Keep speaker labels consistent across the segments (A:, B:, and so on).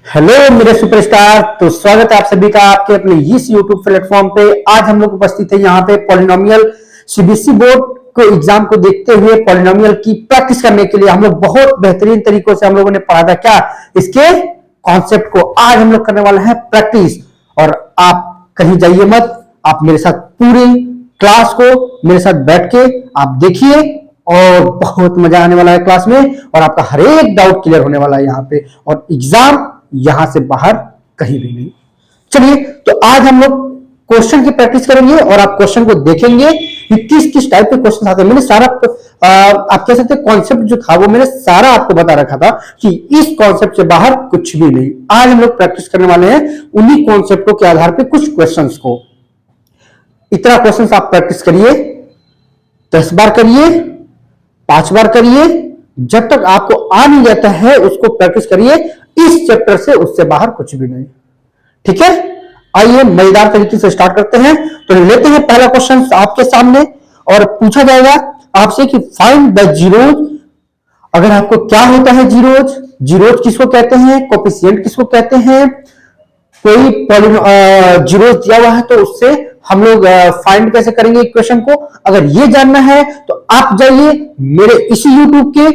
A: Hello मेरे superstar. तो स्वागत है आप सभी का आपके अपने इस यूट्यूब प्लेटफॉर्म पे। आज हम लोग उपस्थित है यहाँ पे पॉलिनोमियल सीबीएसई बोर्ड को एग्जाम को देखते हुए पॉलिनोमियल की प्रैक्टिस करने के लिए हम लोग बहुत बेहतरीन तरीकों से हम लोगों ने पढ़ा था क्या इसके कॉन्सेप्ट को। आज हम लोग करने वाले हैं प्रैक्टिस। और आप कहीं जाइए मत, आप मेरे साथ पूरी क्लास को मेरे साथ बैठ के आप देखिए और बहुत मजा आने वाला है क्लास में और आपका हर एक डाउट क्लियर होने वाला है यहाँ पे। और एग्जाम यहां से बाहर कहीं भी नहीं। चलिए तो आज हम लोग क्वेश्चन की प्रैक्टिस करेंगे और आप क्वेश्चन को देखेंगे कि किस किस टाइप के क्वेश्चन आते हैं। मैंने सारा आप कह सकते हैं कॉन्सेप्ट जो था वो मैंने सारा आपको बता रखा था कि इस कॉन्सेप्ट से बाहर कुछ भी नहीं। आज हम लोग प्रैक्टिस करने वाले हैं उन्हीं कॉन्सेप्टों के आधार पर कुछ क्वेश्चन को। इतना क्वेश्चन आप प्रैक्टिस करिए, 10 बार करिए, 5 बार करिए, जब तक आपको आ नहीं जाता है उसको प्रैक्टिस करिए। इस चैप्टर से उससे बाहर कुछ भी नहीं। ठीक है, आइए मजेदार तरीके से स्टार्ट करते हैं। तो लेते हैं पहला क्वेश्चन आपके सामने और पूछा जाएगा आपसे कि फाइंड द जीरोज। अगर आपको क्या होता है जीरोज, जीरोज किसको कहते हैं, कोफिशिएंट किसको कहते हैं, कोई जीरोज दिया हुआ है तो उससे हम लोग फाइंड कैसे करेंगे इक्वेशन को। अगर ये जानना है तो आप जाइए मेरे इसी यूट्यूब के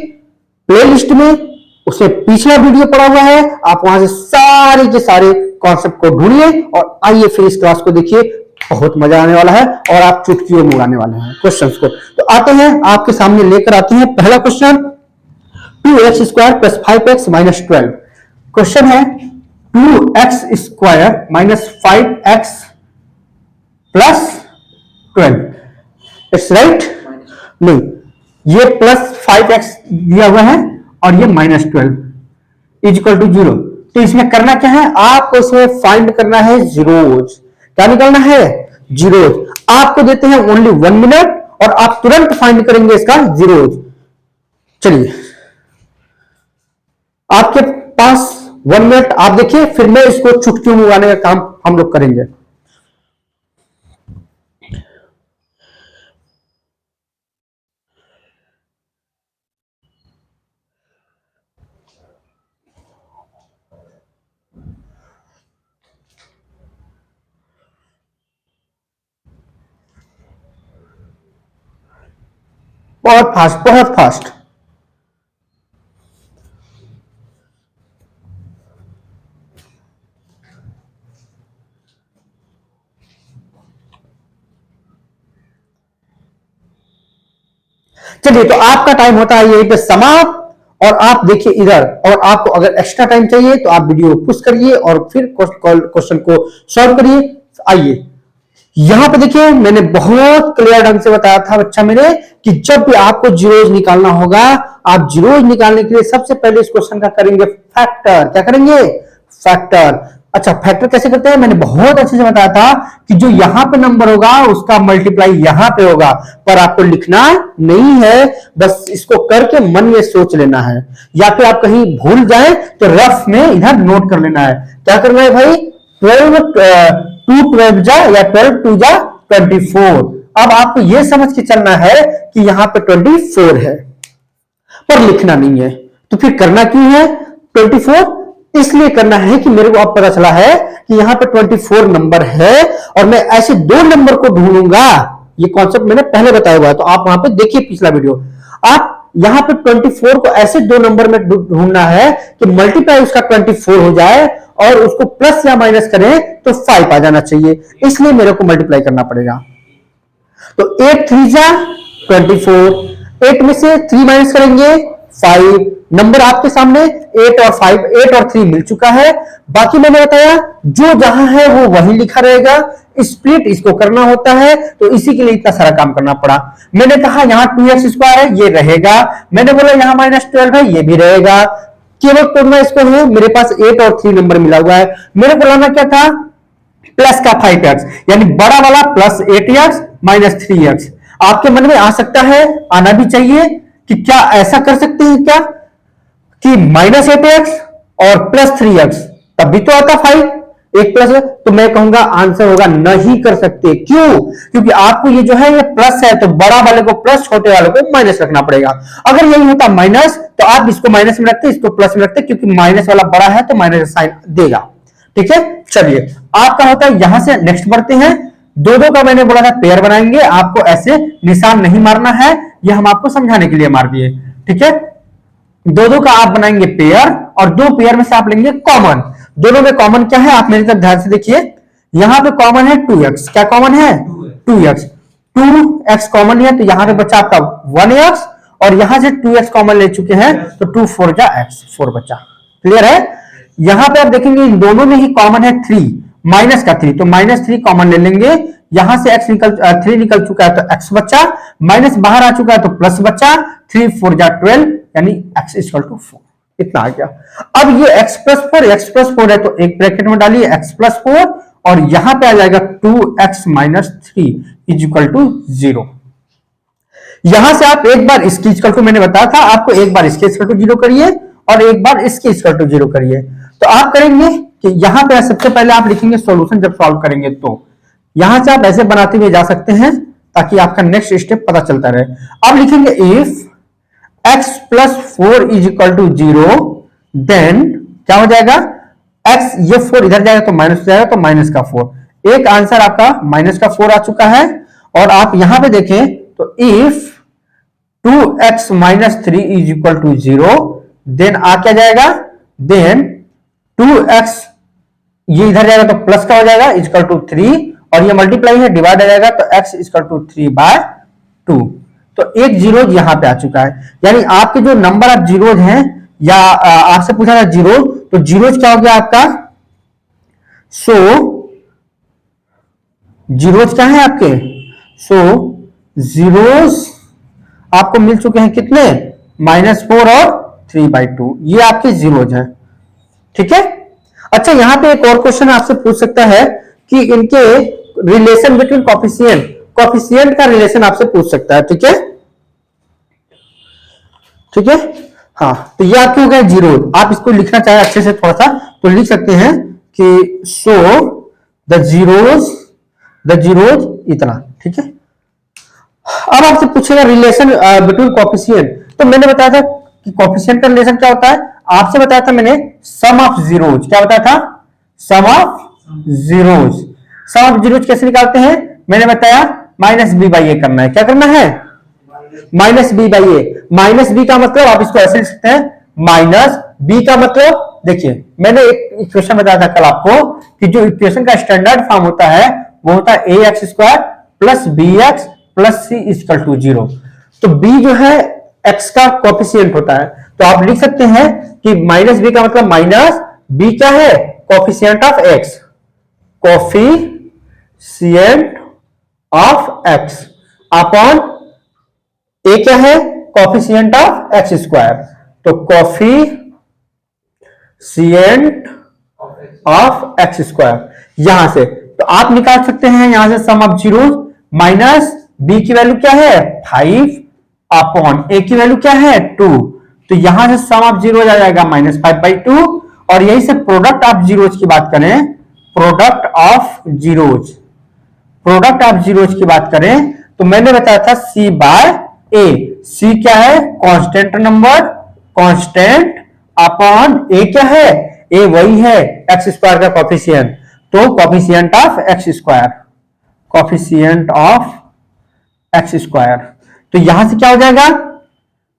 A: प्लेलिस्ट में, उससे पिछला वीडियो पड़ा हुआ है, आप वहां से सारे के सारे कॉन्सेप्ट को ढूंढिए और आइए फिर इस क्लास को देखिए। बहुत मजा आने वाला है और आप चुटकियों में उड़ाने वाले हैं क्वेश्चंस को। तो आते हैं आपके सामने लेकर आते हैं पहला क्वेश्चन। 2x² + 5x - 12। क्वेश्चन है 2x² - 5x + 12। It's right? नहीं, ये +5x दिया हुआ है और ये -12 = 0। तो इसमें करना क्या है, आपको इसमें फाइंड करना है जीरोज। क्या निकालना है? जीरोज। आपको देते हैं ओनली 1 मिनट और आप तुरंत फाइंड करेंगे इसका जीरोज। चलिए, आपके पास 1 मिनट आप देखिए, फिर मैं इसको चुटकियों में उड़ाने का काम हम लोग करेंगे। बहुत फास्ट, बहुत फास्ट। चलिए, तो आपका टाइम होता है यहीं पे समाप्त। और आप देखिए इधर, और आपको अगर एक्स्ट्रा टाइम चाहिए तो आप वीडियो पुश करिए और फिर क्वेश्चन को सॉल्व करिए। आइए यहां पे देखिए, मैंने बहुत क्लियर ढंग से बताया था बच्चा मेरे कि जब भी आपको जीरोज निकालना होगा, आप जीरोज निकालने के लिए सबसे पहले इस क्वेश्चन का करेंगे फैक्टर। क्या करेंगे? फैक्टर। अच्छा, फैक्टर कैसे करते हैं मैंने बहुत अच्छे से बताया था कि जो यहां पे नंबर होगा उसका मल्टीप्लाई यहां पे होगा, पर आपको लिखना नहीं है, बस इसको करके मन में सोच लेना है। या फिर आप कहीं भूल जाए तो रफ में इधर नोट कर लेना है। क्या करना है भाई? 12 2 12 जा या 12 2 जा 24। अब आपको यह समझ के चलना है कि यहां पे 24 है, पर लिखना नहीं है। तो फिर करना क्यों है 24? इसलिए करना है कि मेरे को अब पता चला है कि यहां पे 24 नंबर है और मैं ऐसे दो नंबर को ढूंढूंगा। ये कॉन्सेप्ट मैंने पहले बताया हुआ है, तो आप वहां पे देखिए पिछला वीडियो। आप यहां पे 24 को ऐसे दो नंबर में ढूंढना है कि मल्टीप्लाई उसका 24 हो जाए और उसको प्लस या माइनस करें तो 5 आ जाना चाहिए। इसलिए मेरे को मल्टीप्लाई करना पड़ेगा। तो 8 3 जा 24, 8 में से 3 माइनस करेंगे 5। नंबर आपके सामने 8 और 5, 8 और 3 मिल चुका है। बाकी मैंने बताया जो जहां है वो वहीं लिखा रहेगा। स्प्लिट इसको करना होता है, तो इसी के लिए इतना सारा काम करना पड़ा। मैंने कहा यहां 2x² है, ये रहेगा। मैंने बोला यहां -12 है, ये भी रहेगा। केवल तोड़ना इसको है। मेरे पास 8 और 3 नंबर मिला हुआ है। मेरे को लाना क्या था? प्लस का 5x, यानी बड़ा वाला प्लस 8x - 3x। आपके मन में आ सकता है, आना भी चाहिए कि क्या ऐसा कर सकते हैं क्या कि -8x और +3x, तब भी तो आता 5। एक प्लस है, तो मैं कहूंगा आंसर होगा नहीं कर सकते। क्यों? क्योंकि आपको ये जो है ये प्लस है, तो बड़ा वाले को प्लस, छोटे वाले को माइनस रखना पड़ेगा। अगर यही होता माइनस, तो आप इसको माइनस में रखते, इसको प्लस में रखते, क्योंकि माइनस वाला बड़ा है तो माइनस साइन देगा। ठीक है, चलिए आपका होता है, यहां से नेक्स्ट बढ़ते हैं। दो दो का मैंने बोला था पेयर बनाएंगे, आपको ऐसे निशान नहीं मारना है, ये हम आपको समझाने के लिए मार दिए। ठीक है, दो दो का आप बनाएंगे पेयर, और दो पेयर में से आप लेंगे कॉमन। दोनों में कॉमन क्या है, आप मेरी तरफ ध्यान से देखिए। यहां पे कॉमन है 2x, क्या कॉमन है 2x, 2x कॉमन है, तो यहां पे बचा आपका 1x, और यहां से 2x कॉमन ले चुके हैं, तो 2 4 जा x, 4 बचा। क्लियर है? यहां पे आप देखेंगे इन दोनों में ही कॉमन है 3, माइनस का 3, तो -3 कॉमन ले लेंगे। यहां से x निकल 3 निकल चुका है, तो x बचा, माइनस बाहर आ चुका है, तो प्लस बचा, 3 4 जा 12, यानी x इक्वल टू 4, इतना आ गया। अब ये x प्लस 4 है, तो एक ब्रैकेट में डालिए x प्लस 4, और यहां पे आ जाएगा 2x minus 3 is equal to 0। यहां से आप एक बार इसकी इक्वल टू, मैंने बताया था आपको, एक बार इसके इक्वल टू 0 करिए, और एक बार इसके इक्वल टू 0 करिए। तो आप करेंगे कि यहां पे सबसे पहले आप लिखेंगे सॉल्यूशन, जब सॉल्व करेंगे तो यहां से आप ऐसे बनाते हुए जा सकते हैं, ताकि आपका नेक्स्ट स्टेप पता चलता रहे। अब लिखेंगे if x plus 4 is equal to 0, then क्या हो जाएगा, x, ये 4 इधर जाएगा तो माइनस हो जाएगा, तो माइनस का 4। एक आंसर आपका माइनस का 4 आ चुका है। और आप यहां पे देखें तो if 2x minus 3 is equal to 0, then आ क्या जाएगा, देन 2x, ये इधर जाएगा तो प्लस का हो जाएगा, इक्वल टू 3, और ये मल्टीप्लाई है, डिवाइड आ जाएगा, तो x इक्वल टू 3/2। तो एक जीरो यहां पे आ चुका है। यानी आपके जो नंबर ऑफ जीरोज हैं, या आपसे पूछा था जीरो, तो जीरोज क्या हो गया आपका, जीरोज क्या है आपके, जीरोज आपको मिल चुके हैं कितने, -4 और 3/2, ये आपके जीरोज हैं। ठीक है, अच्छा यहां पे एक और क्वेश्चन आपसे पूछ सकता है कि इनके रिलेशन बिटवीन कॉफिशिएंट का रिलेशन आपसे पूछ सकता है। ठीक है, ठीक है, हाँ, तो ये आपके हो गए जीरो। आप इसको लिखना चाहे अच्छे से थोड़ा सा, तो लिख सकते हैं कि सो द जीरोज इतना। ठीक है, अब आपसे पूछेगा रिलेशन बिटवीन कॉफिशिएंट, तो मैंने बताया था कि कॉफिशिएंट का रिलेशन क्या होता है, आपसे बताया था मैंने सम ऑफ जीरोज, क्या बताया था, सम ऑफ जीरोज कैसे निकालते हैं, मैंने बताया -b/a करना है। क्या करना है, -b/a। -b का मतलब आप इसको ऐसे लिख सकते हैं, -b का मतलब, देखिए मैंने एक इक्वेशन बताया था कल आपको, कि जो इक्वेशन का स्टैंडर्ड फॉर्म होता है वो होता है ax² plus bx plus c equal to 0। तो b जो है x का कोफिशिएंट होता है, तो आप लिख सकते हैं कि -b का मतलब माइनस b क्या है, coefficient of x, coefficient of x upon a क्या है, कोफिशिएंट ऑफ x², तो कोफिशिएंट ऑफ x²। यहां से तो आप निकाल सकते हैं, यहां से सम ऑफ जीरो, माइनस b की वैल्यू क्या है 5 अपॉन a की वैल्यू क्या है 2, तो यहां से सम ऑफ जीरो आ जाएगा -5/2। और यही से प्रोडक्ट ऑफ जीरोज की बात करें, प्रोडक्ट ऑफ जीरोज की बात करें, तो मैंने बताया था c/a। c क्या है, constant number, constant upon a क्या है, a वही है x² का कोफिशिएंट, तो कोफिशिएंट ऑफ x²। तो यहां से क्या हो जाएगा,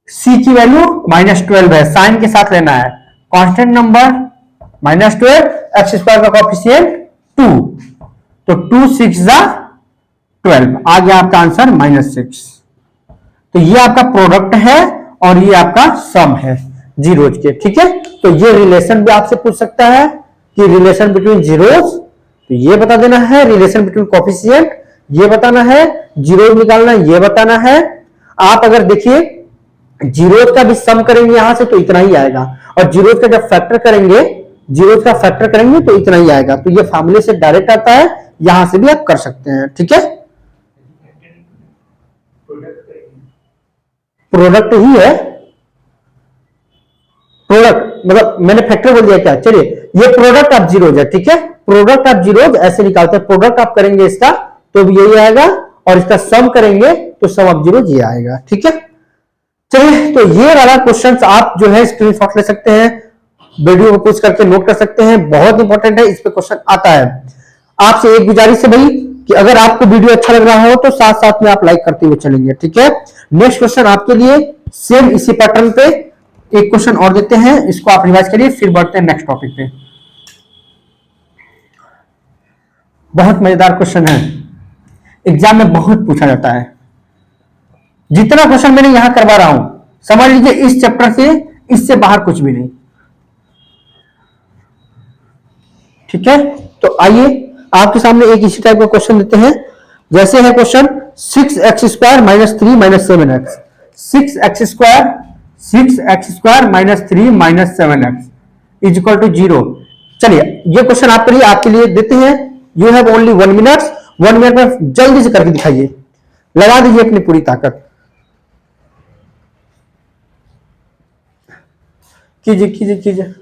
A: c की वैल्यू -12 है, साइन के साथ लेना है, कांस्टेंट नंबर -12, x² का कोफिशिएंट 2, तो 2 6 जा 12, आ गया आपका आंसर -6। तो ये आपका प्रोडक्ट है और ये आपका सम है जीरोज के। ठीक है, तो ये रिलेशन भी आपसे पूछ सकता है कि रिलेशन बिटवीन जीरोज, तो ये बता देना है, रिलेशन बिटवीन कोफिशिएंट ये बताना है, जीरोज निकालना ये बताना है। आप अगर देखिए जीरोज का भी सम करेंगे यहां से तो इतना ही आएगा, और जीरोज का जब फैक्टर करेंगे, जीरोज का फैक्टर करेंगे तो इतना ही आएगा। तो ये फॉर्मूले से डायरेक्ट आता है, यहां से भी आप कर सकते हैं। ठीक है, प्रोडक्ट ही है, प्रोडक्ट मतलब मैंने फैक्टर बोल दिया क्या, चलिए ये प्रोडक्ट ऑफ जीरोज है, ठीक है, प्रोडक्ट ऑफ जीरोज ऐसे निकालते हैं, प्रोडक्ट आप करेंगे इसका तो भी यही आएगा और इसका सम करेंगे तो सम ऑफ जीरोज ये आएगा, ठीक है। चलिए, तो ये वाला क्वेश्चन आप जो है स्क्रीनशॉट ले सकते हैं, वीडियो को पूछ करके नोट कर सकते हैं, बहुत इंपॉर्टेंट है, इस पे क्वेश्चन आता है। आपसे एक गुजारिश है भाई कि अगर आपको वीडियो अच्छा लग रहा हो तो साथ साथ में आप लाइक करते हुए चलेंगे, ठीक है। नेक्स्ट क्वेश्चन आपके लिए सेम इसी पैटर्न पे एक क्वेश्चन और देते हैं, इसको आप रिवाइज करिए, फिर बढ़ते हैं नेक्स्ट टॉपिक पे। बहुत मजेदार क्वेश्चन है, एग्जाम में बहुत पूछा जाता है। जितना क्वेश्चन मैंने यहां करवा रहा हूं, समझ लीजिए इस चैप्टर से, इससे बाहर कुछ भी नहीं, ठीक है। तो आइए आपके सामने एक इसी टाइप का क्वेश्चन देते हैं, जैसे है question 6x² minus 3 minus 7x, 6x² minus 3 minus 7x is equal to 0। चलिए ये क्वेश्चन आपके लिए देते हैं, you have only 1 minute, 1 minute में जल्दी से करके दिखाइए, लगा दीजिए अपनी पूरी ताकत, कीजिए कीजिए कीजिए।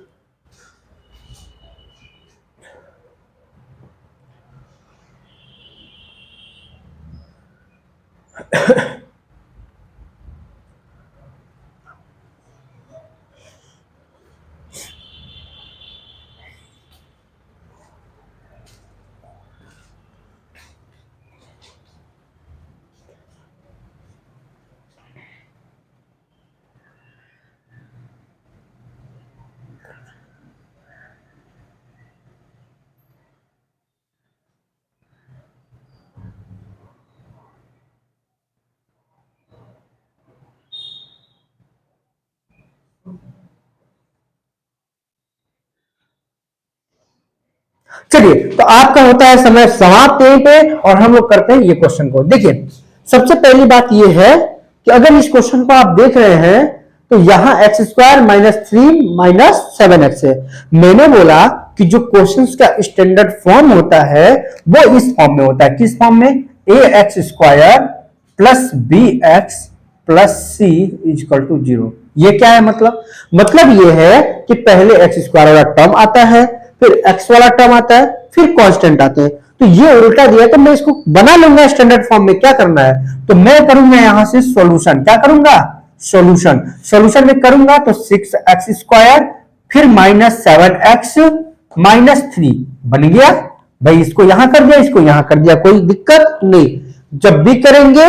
A: चलिए, तो आपका होता है समय समाप्त यहीं पे और हम लोग करते हैं ये क्वेश्चन को। देखिए, सबसे पहली बात ये है कि अगर इस क्वेश्चन को आप देख रहे हैं तो यहां x² माइनस 3 माइनस 7x है। मैंने बोला कि जो क्वेश्चंस का स्टैंडर्ड फॉर्म होता है वो इस फॉर्म में होता है, किस फॉर्म में, ax² plus bx plus c equal to 0। ये क्या है मतलब ये है कि पहले x² वाला टर्म आता है, फिर x वाला टर्म आता है, फिर कांस्टेंट आते हैं। तो ये उल्टा दिया तो मैं इसको बना लूंगा स्टैंडर्ड फॉर्म में। क्या करना है, तो मैं करूंगा यहां से सॉल्यूशन, क्या करूंगा, सॉल्यूशन में करूंगा तो 6x² फिर माइनस 7x माइनस 3 बन गया। भाई इसको यहां कर दिया, इसको यहां कर दिया, कोई दिक्कत नहीं। जब भी करेंगे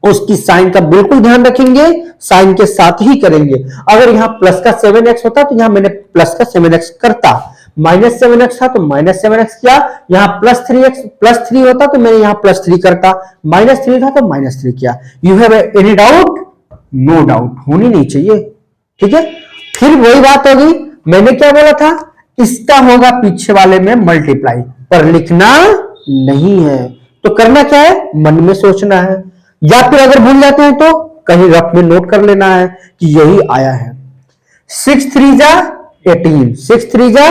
A: उसकी साइन का बिल्कुल ध्यान रखेंगे, साइन के साथ ही करेंगे। अगर यहां प्लस का 7x होता तो यहां मैंने प्लस का 7x करता, माइनस 7x था तो माइनस 7x किया, यहां प्लस 3 होता तो मैंने यहां प्लस 3 करता, माइनस 3 था तो माइनस 3 किया। You have any doubt, no doubt, होनी नहीं चाहिए, ठीक है। फिर वही बात होगी, मैंने क्या बोला था, इसका होगा पीछे वाले में मल्टीप्लाई, पर लिखना नहीं है। तो करना क्या है, मन में सोचना है, या फिर अगर भूल जाते हैं तो कहीं रफ में नोट कर लेना है कि यही आया है। 6 3 जा 18, 6 3 जा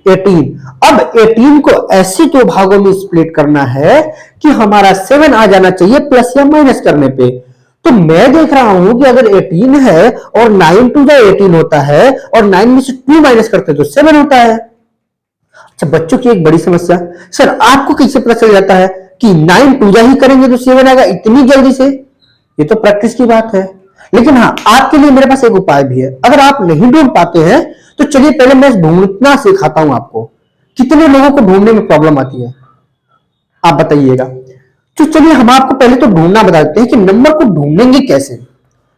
A: 18। अब 18 को ऐसे दो भागों में स्प्लिट करना है कि हमारा 7 आ जाना चाहिए प्लस या माइनस करने पे। तो मैं देख रहा हूं कि अगर 18 है और 9 2 जा 18 होता है और 9 में से 2 माइनस करते तो 7 होता है। अच्छा, बच्चों की एक बड़ी समस्या, सर आपको कैसे पता चल जाता है कि 9 2 जा ही करेंगे तो 7 आएगा इतनी जल्दी से? ये तो प्रैक्टिस की बात है, लेकिन हाँ आपके लिए मेरे पास एक उपाय भी है। अगर आप नहीं ढूंढ पाते हैं तो चलिए पहले मैं ढूंढना सिखाता हूं आपको। कितने लोगों को ढूंढने में प्रॉब्लम आती है आप बताइएगा। तो चलिए हम आपको पहले तो ढूंढना बता देते हैं कि नंबर को ढूंढेंगे कैसे,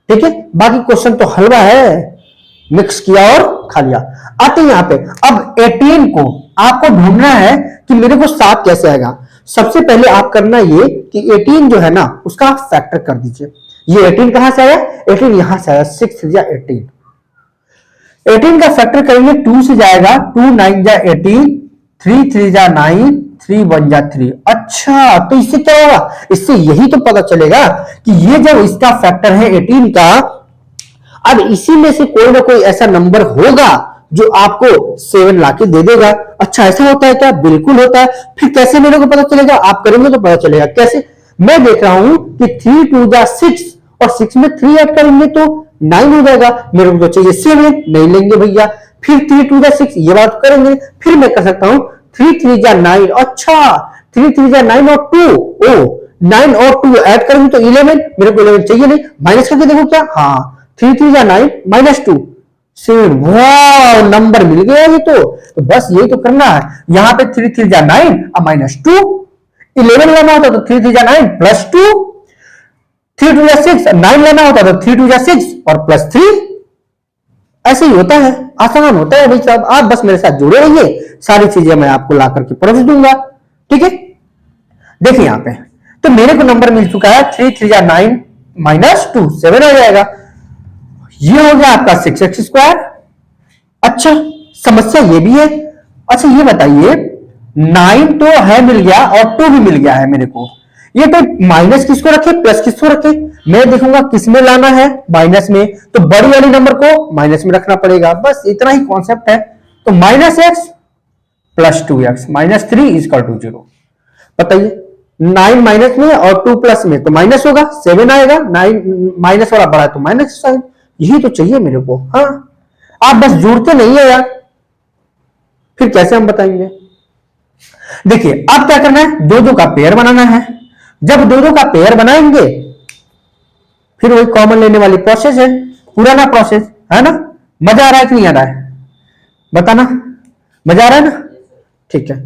A: ठीक है। बाकी क्वेश्चन तो हलवा है, मिक्स किया और खा लिया। आते हैं यहां पे, अब 18 को आपको ढूंढना है कि मेरे को 7 कैसे आएगा। सबसे पहले आप करना ये कि 18 जो है ना उसका आप फैक्टर कर दीजिए। ये 18 कहां से आया, 18 यहां से आया, 6 3 जा 18। 18 का फैक्टर करेंगे 2 से जाएगा, 2 9 जा 18, 3 3 जा 9, 3 1 जा 3। अच्छा, तो इससे क्या होगा, इससे यही तो पता चलेगा कि ये जब इसका फैक्टर है 18 का, अब इसी में से कोई ना कोई ऐसा नंबर होगा जो आपको 7 लाके दे देगा। अच्छा, ऐसा होता है क्या? बिल्कुल होता है। फिर कैसे मेरे को पता चलेगा? आप करेंगे तो पता चलेगा। कैसे? मैं देख रहा हूं कि 3 2 जा 6 और 6 में 3 ऐड करेंगे तो 9 हो जाएगा। मेरे को तो चाहिए 7, नहीं लेंगे भैया। फिर 3 2 जा 6, ये बात करेंगे। फिर मैं कर सकता हूं 3 3 जा 9, अच्छा 3 3 जा 9 और 2, ओ 9 और 2 ऐड करेंगे तो 11, मेरे को 11 चाहिए नहीं, माइनस करके देखो क्या, हाँ 3 3 जा 9 माइनस 2 7, वाह नंबर मिल गया ये तो बस यही तो करना है। यहां पे 3 3 जा 9 और माइनस 2, 11 लेना होता तो 3 3 जा 9 प्लस 2, 3 2 जा 6, 9 लेना होता तो 3 2 जा 6 और प्लस 3। ऐसे ही होता है, आसान होता है भाई साहब। आप बस मेरे साथ जुड़े रहिए, सारी चीजें मैं आपको ला करके परोस दूंगा, ठीक है। देखिए यहां पे तो मेरे को नंबर मिल चुका है 3 3 जा 9 माइनस 2 7 आ जाएगा। ये हो गया आपका 6x²। अच्छा समस्या ये भी है। अच्छा ये बताइए 9 तो है मिल गया और 2 भी मिल गया है मेरे को, ये तो माइनस किसको रखे प्लस किसको रखे, मैं देखूंगा किसमें लाना है, माइनस में, तो बड़ी वाली नंबर को माइनस में रखना पड़ेगा, बस इतना ही कॉन्सेप्ट है। तो -x plus 2x minus 3 is equal to 0। बताइए 9 माइनस में और 2 प्लस में तो माइनस होगा, 7 आएगा, 9 माइनस वाला बड़ा तो माइनस साइन, यही तो चाहिए मेरे को। हाँ आप बस जुड़ते नहीं है यार, फिर कैसे हम बताएंगे। देखिए अब क्या करना है, 2 2 का पेयर बनाना है। जब 2 2 का पेयर बनाएंगे फिर वही कॉमन लेने वाली प्रोसेस है, पुराना प्रोसेस है ना। मजा आ रहा है कि नहीं आ रहा है, बताना, मजा आ रहा है ना, ठीक है।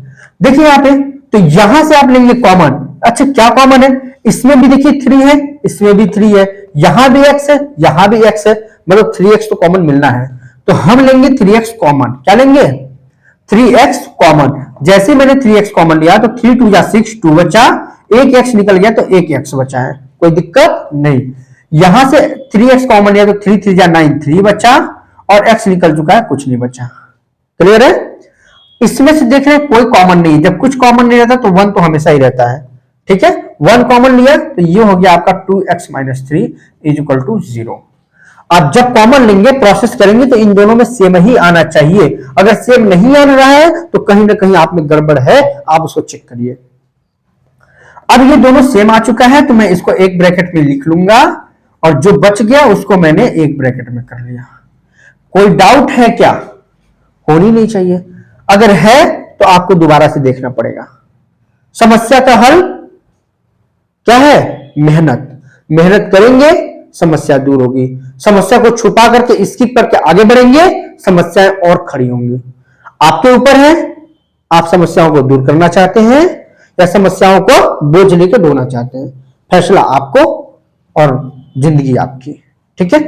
A: देखिए यहां पे तो यहां से आप लेंगे कॉमन। अच्छा क्या कॉमन है, इसमें भी देखिए 3 है, इसमें भी 3 है, यहां भी x है, यहां भी x है, मतलब 3x तो कॉमन मिलना है। तो हम लेंगे 3x कॉमन, क्या लेंगे 3x कॉमन। जैसे मैंने 3x कॉमन लिया तो 3 2 जा 6 2 बचा, एक x निकल गया तो एक x बचा है, कोई दिक्कत नहीं। यहां से 3x कॉमन लिया तो 3 3 जा 9 3 बचा और x निकल चुका है, कुछ नहीं बचा। क्लियर है। इसमें से देख रहे हैं कोई कॉमन नहीं, जब कुछ कॉमन नहीं रहता तो 1 तो हमेशा ही रहता है, ठीक है। 1 कॉमन लिया तो ये हो गया आपका 2x minus 3 is equal to 0। आप जब कॉमन लेंगे प्रोसेस करेंगे तो इन दोनों में सेम ही आना चाहिए, अगर सेम नहीं आ रहा है तो कहीं ना कहीं आप में गड़बड़ है, आप उसको चेक करिए। अब ये दोनों सेम आ चुका है तो मैं इसको एक ब्रैकेट में लिख लूंगा और जो बच गया उसको मैंने एक ब्रैकेट में कर लिया। कोई डाउट है क्या, होनी नहीं चाहिए, अगर है तो आपको दोबारा से देखना पड़ेगा। समस्या का हल क्या है, मेहनत, मेहनत करेंगे समस्या दूर होगी। समस्या को छुपा करके स्किप करके आगे बढ़ेंगे, समस्याएं और खड़ी होंगी। आपके ऊपर है, आप समस्याओं को दूर करना चाहते हैं या समस्याओं को बोझ लेकर ढोना चाहते हैं, फैसला आपको और जिंदगी आपकी, ठीक है।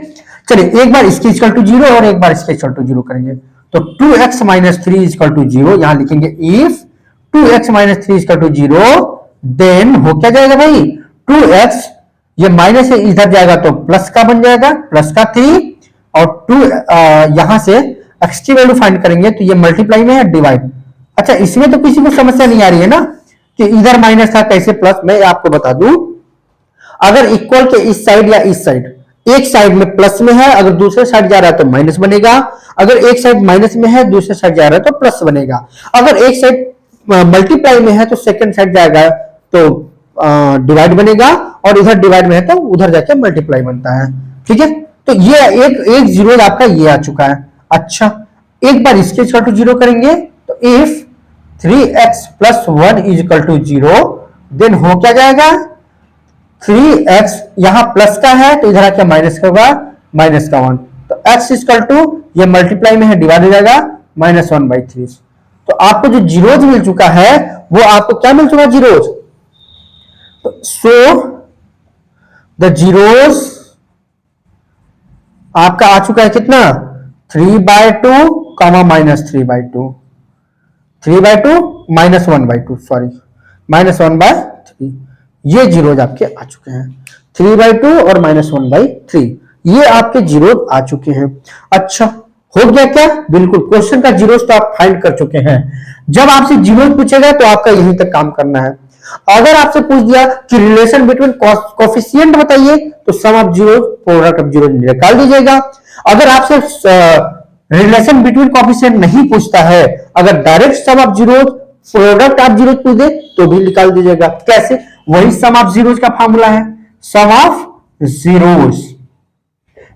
A: चलिए एक बार इसके इक्वल टू 0 और एक बार इसके इक्वल टू 0 करेंगे। तो 2x माइनस 3 इक्वल टू 0, यहां लिखेंगे if 2x minus 3 equal to 0, then हो क्या जाएगा भाई 2x, ये माइनस से इधर जाएगा तो प्लस का बन जाएगा, प्लस का 3 और 2 यहां से x की वैल्यू फाइंड करेंगे तो ये मल्टीप्लाई में है डिवाइड। अच्छा इसमें तो किसी को समस्या नहीं आ रही है ना कि इधर माइनस था कैसे प्लस, मैं आपको बता दूं अगर इक्वल के इस साइड या इस साइड, एक साइड में प्लस में है, अगर दूसरे साइड जा रहा है तो माइनस बनेगा, अगर एक साइड माइनस में है दूसरे साइड जा रहा है तो प्लस बनेगा, अगर एक साइड मल्टीप्लाई में है तो सेकंड साइड जाएगा तो डिवाइड बनेगा, और इधर डिवाइड में है तो उधर जाके मल्टीप्लाई बनता है, ठीक है। तो ये एक जीरो आपका ये आ चुका है। अच्छा एक बार इसके इक्वल टू 0 करेंगे तो if 3x plus 1 is equal to 0, then हो क्या जाएगा 3x, यहां प्लस का है तो इधर आके माइनस का होगा, माइनस का 1, तो x इक्वल टू ये मल्टीप्लाई में है डिवाइड हो जाएगा -1/3। तो आपको जो जीरोज मिल चुका है वो आपको क्या मिल चुका है जीरोज, तो सो द जीरोज आपका आ चुका है कितना 3/2 कॉमा -3/2, 3/2 -1/2 सॉरी -1/3, ये जीरोज आपके आ चुके हैं 3/2 और -1/3, ये आपके जीरोज आ चुके हैं। अच्छा हो गया क्या, बिल्कुल क्वेश्चन का जीरोज तो आप फाइंड कर चुके हैं। जब आपसे जीरोज पूछेगा तो आपका यहीं तक काम करना है। अगर आपसे पूछ दिया कि रिलेशन बिटवीन कोफिशिएंट बताइए तो sum of zeros product of zeros निकाल दीजिएगा। अगर आपसे रिलेशन बिटवीन कोफिशिएंट नहीं पूछता है, अगर direct sum of zeros product of zeros पूछ दे तो भी निकाल दीजिएगा। कैसे, वही सम ऑफ जीरोज का फार्मूला है, सम ऑफ जीरोज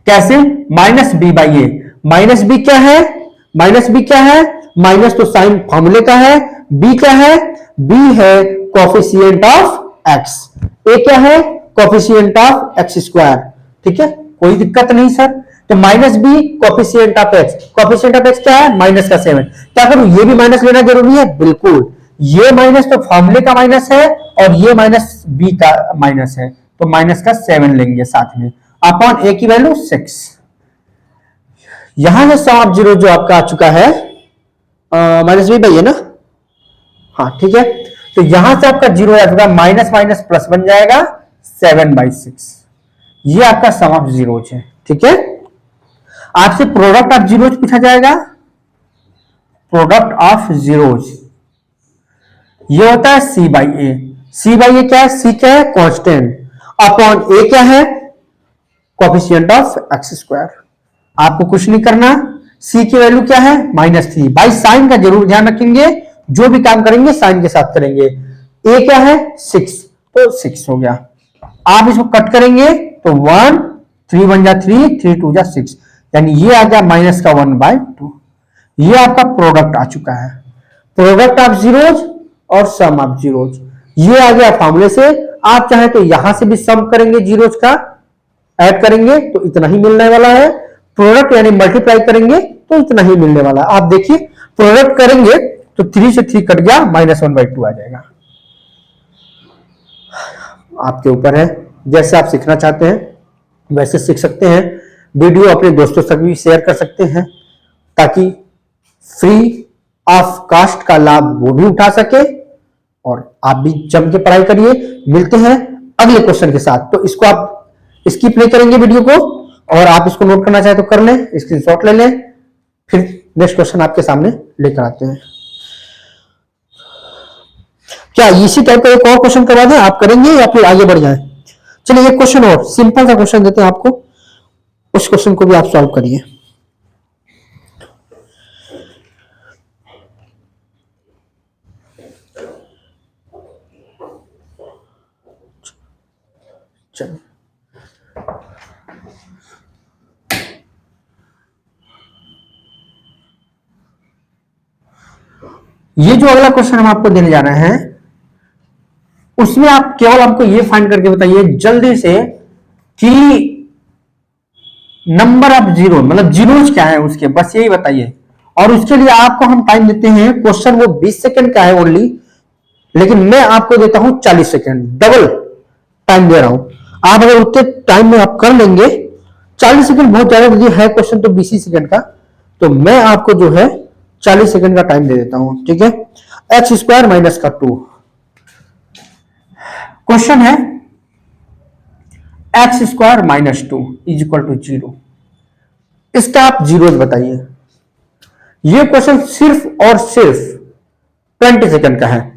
A: कैसे? Minus b by a. Minus b क्या है? माइनस बी क्या है? माइनस तो साइन फॉर्मूले का है। बी क्या है? बी है कोफिशिएंट ऑफ एक्स। ए क्या है? Coefficient of x square. ठीक है, कोई दिक्कत नहीं सर। तो minus b coefficient of x. Coefficient of x क्या है? माइनस का 7। क्या करूं? ये भी माइनस लेना जरूरी है? बिल्कुल। ये माइनस तो फॉर्मूले का माइनस है और ये माइनस बी का माइनस है, तो माइनस का 7 लेंगे साथ में। अपॉन ए की वैल्यू 6। यहां से सम ऑफ जीरो जो आपका आ चुका है माइनस बी बाई है ना, हाँ ठीक है। तो यहां से आपका जीरो आ चुका, माइनस माइनस प्लस बन जाएगा 7/6। ये आपका सम ऑफ जीरोज है। ठीक है, आपसे प्रोडक्ट ऑफ जीरोज पूछा जाएगा। प्रोडक्ट ऑफ जीरोज ये होता है सी बाई ए। सी बाई ए क्या है? सी क्या है? कांस्टेंट। अपॉन ए क्या है? Coefficient of x square. आपको कुछ नहीं करना। सी की वैल्यू क्या है? -3। भाई साइन का जरूर ध्यान रखेंगे, जो भी काम करेंगे साइन के साथ करेंगे। ए क्या है? 6, तो 6 हो गया। आप इसको कट करेंगे तो 1, 3 1 जा 3, 3 2 जा 6, यानी ये आ गया माइनस का 1/2। ये आपका प्रोडक्ट आ चुका है। प्रोडक्ट ऑफ जीरोज और सम ऑफ जीरोज ये आ गया फॉर्मूले से। आप चाहे तो यहां से भी सम करेंगे, जीरोज का ऐड करेंगे तो इतना ही मिलने वाला है। प्रोडक्ट यानी मल्टीप्लाई करेंगे तो इतना ही मिलने वाला है। आप देखिए प्रोडक्ट करेंगे तो 3 से 3 कट गया, -1/2 आ जाएगा। आपके ऊपर है, जैसे आप सीखना चाहते हैं वैसे सीख सकते हैं। वीडियो अपने दोस्तों तक भी शेयर कर सकते हैं ताकि फ्री ऑफ कास्ट का लाभ वो भी उठा सके और आप भी जम के पढ़ाई करिए। मिलते हैं अगले क्वेश्चन के साथ। तो इसको आप स्किप नहीं करेंगे वीडियो को, और आप इसको नोट करना चाहे तो कर लें, स्क्रीनशॉट ले लें, फिर नेक्स्ट क्वेश्चन आपके सामने लेकर आते हैं। क्या इसी टाइप का एक और क्वेश्चन करवा दें, आप करेंगे या फिर आगे बढ़ जाएं? चलिए एक क्वेश्चन और सिंपल सा क्वेश्चन देते हैं आपको, उस क्वेश्चन को भी आप सॉल्व करिए। चलिए ये जो अगला क्वेश्चन हम आपको देने जा रहे हैं उसमें आप केवल हमको ये फाइंड करके बताइए जल्दी से कि नंबर ऑफ जीरो, मतलब जीरोज क्या है उसके, बस यही बताइए। और उसके लिए आपको हम टाइम देते हैं, क्वेश्चन वो 20 सेकंड का है ओनली, लेकिन मैं आपको देता हूं 40 सेकंड, डबल टाइम दे रहा हूं। आप अगर उतने टाइम में आप कर लेंगे, 40 सेकंड बहुत ज्यादा दीजिए, है क्वेश्चन तो 20 सेकंड का, तो मैं आपको जो है 40 सेकंड का टाइम दे देता हूं। ठीक है, x² - 2 क्वेश्चन है, x² - 2 = 0। इसका आप जीरोज बताइए। यह क्वेश्चन सिर्फ और सिर्फ 20 सेकंड का है।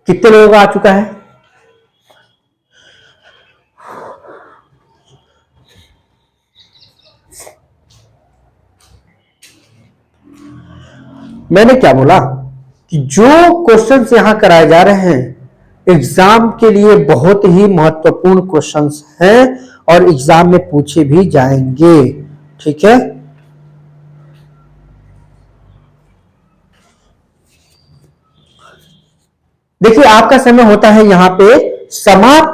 A: कितने लोगों का आ चुका है? मैंने क्या बोला कि जो क्वेश्चंस यहां कराए जा रहे हैं एग्जाम के लिए बहुत ही महत्वपूर्ण क्वेश्चंस हैं और एग्जाम में पूछे भी जाएंगे। ठीक है, देखिए आपका समय होता है यहां पे समाप्त,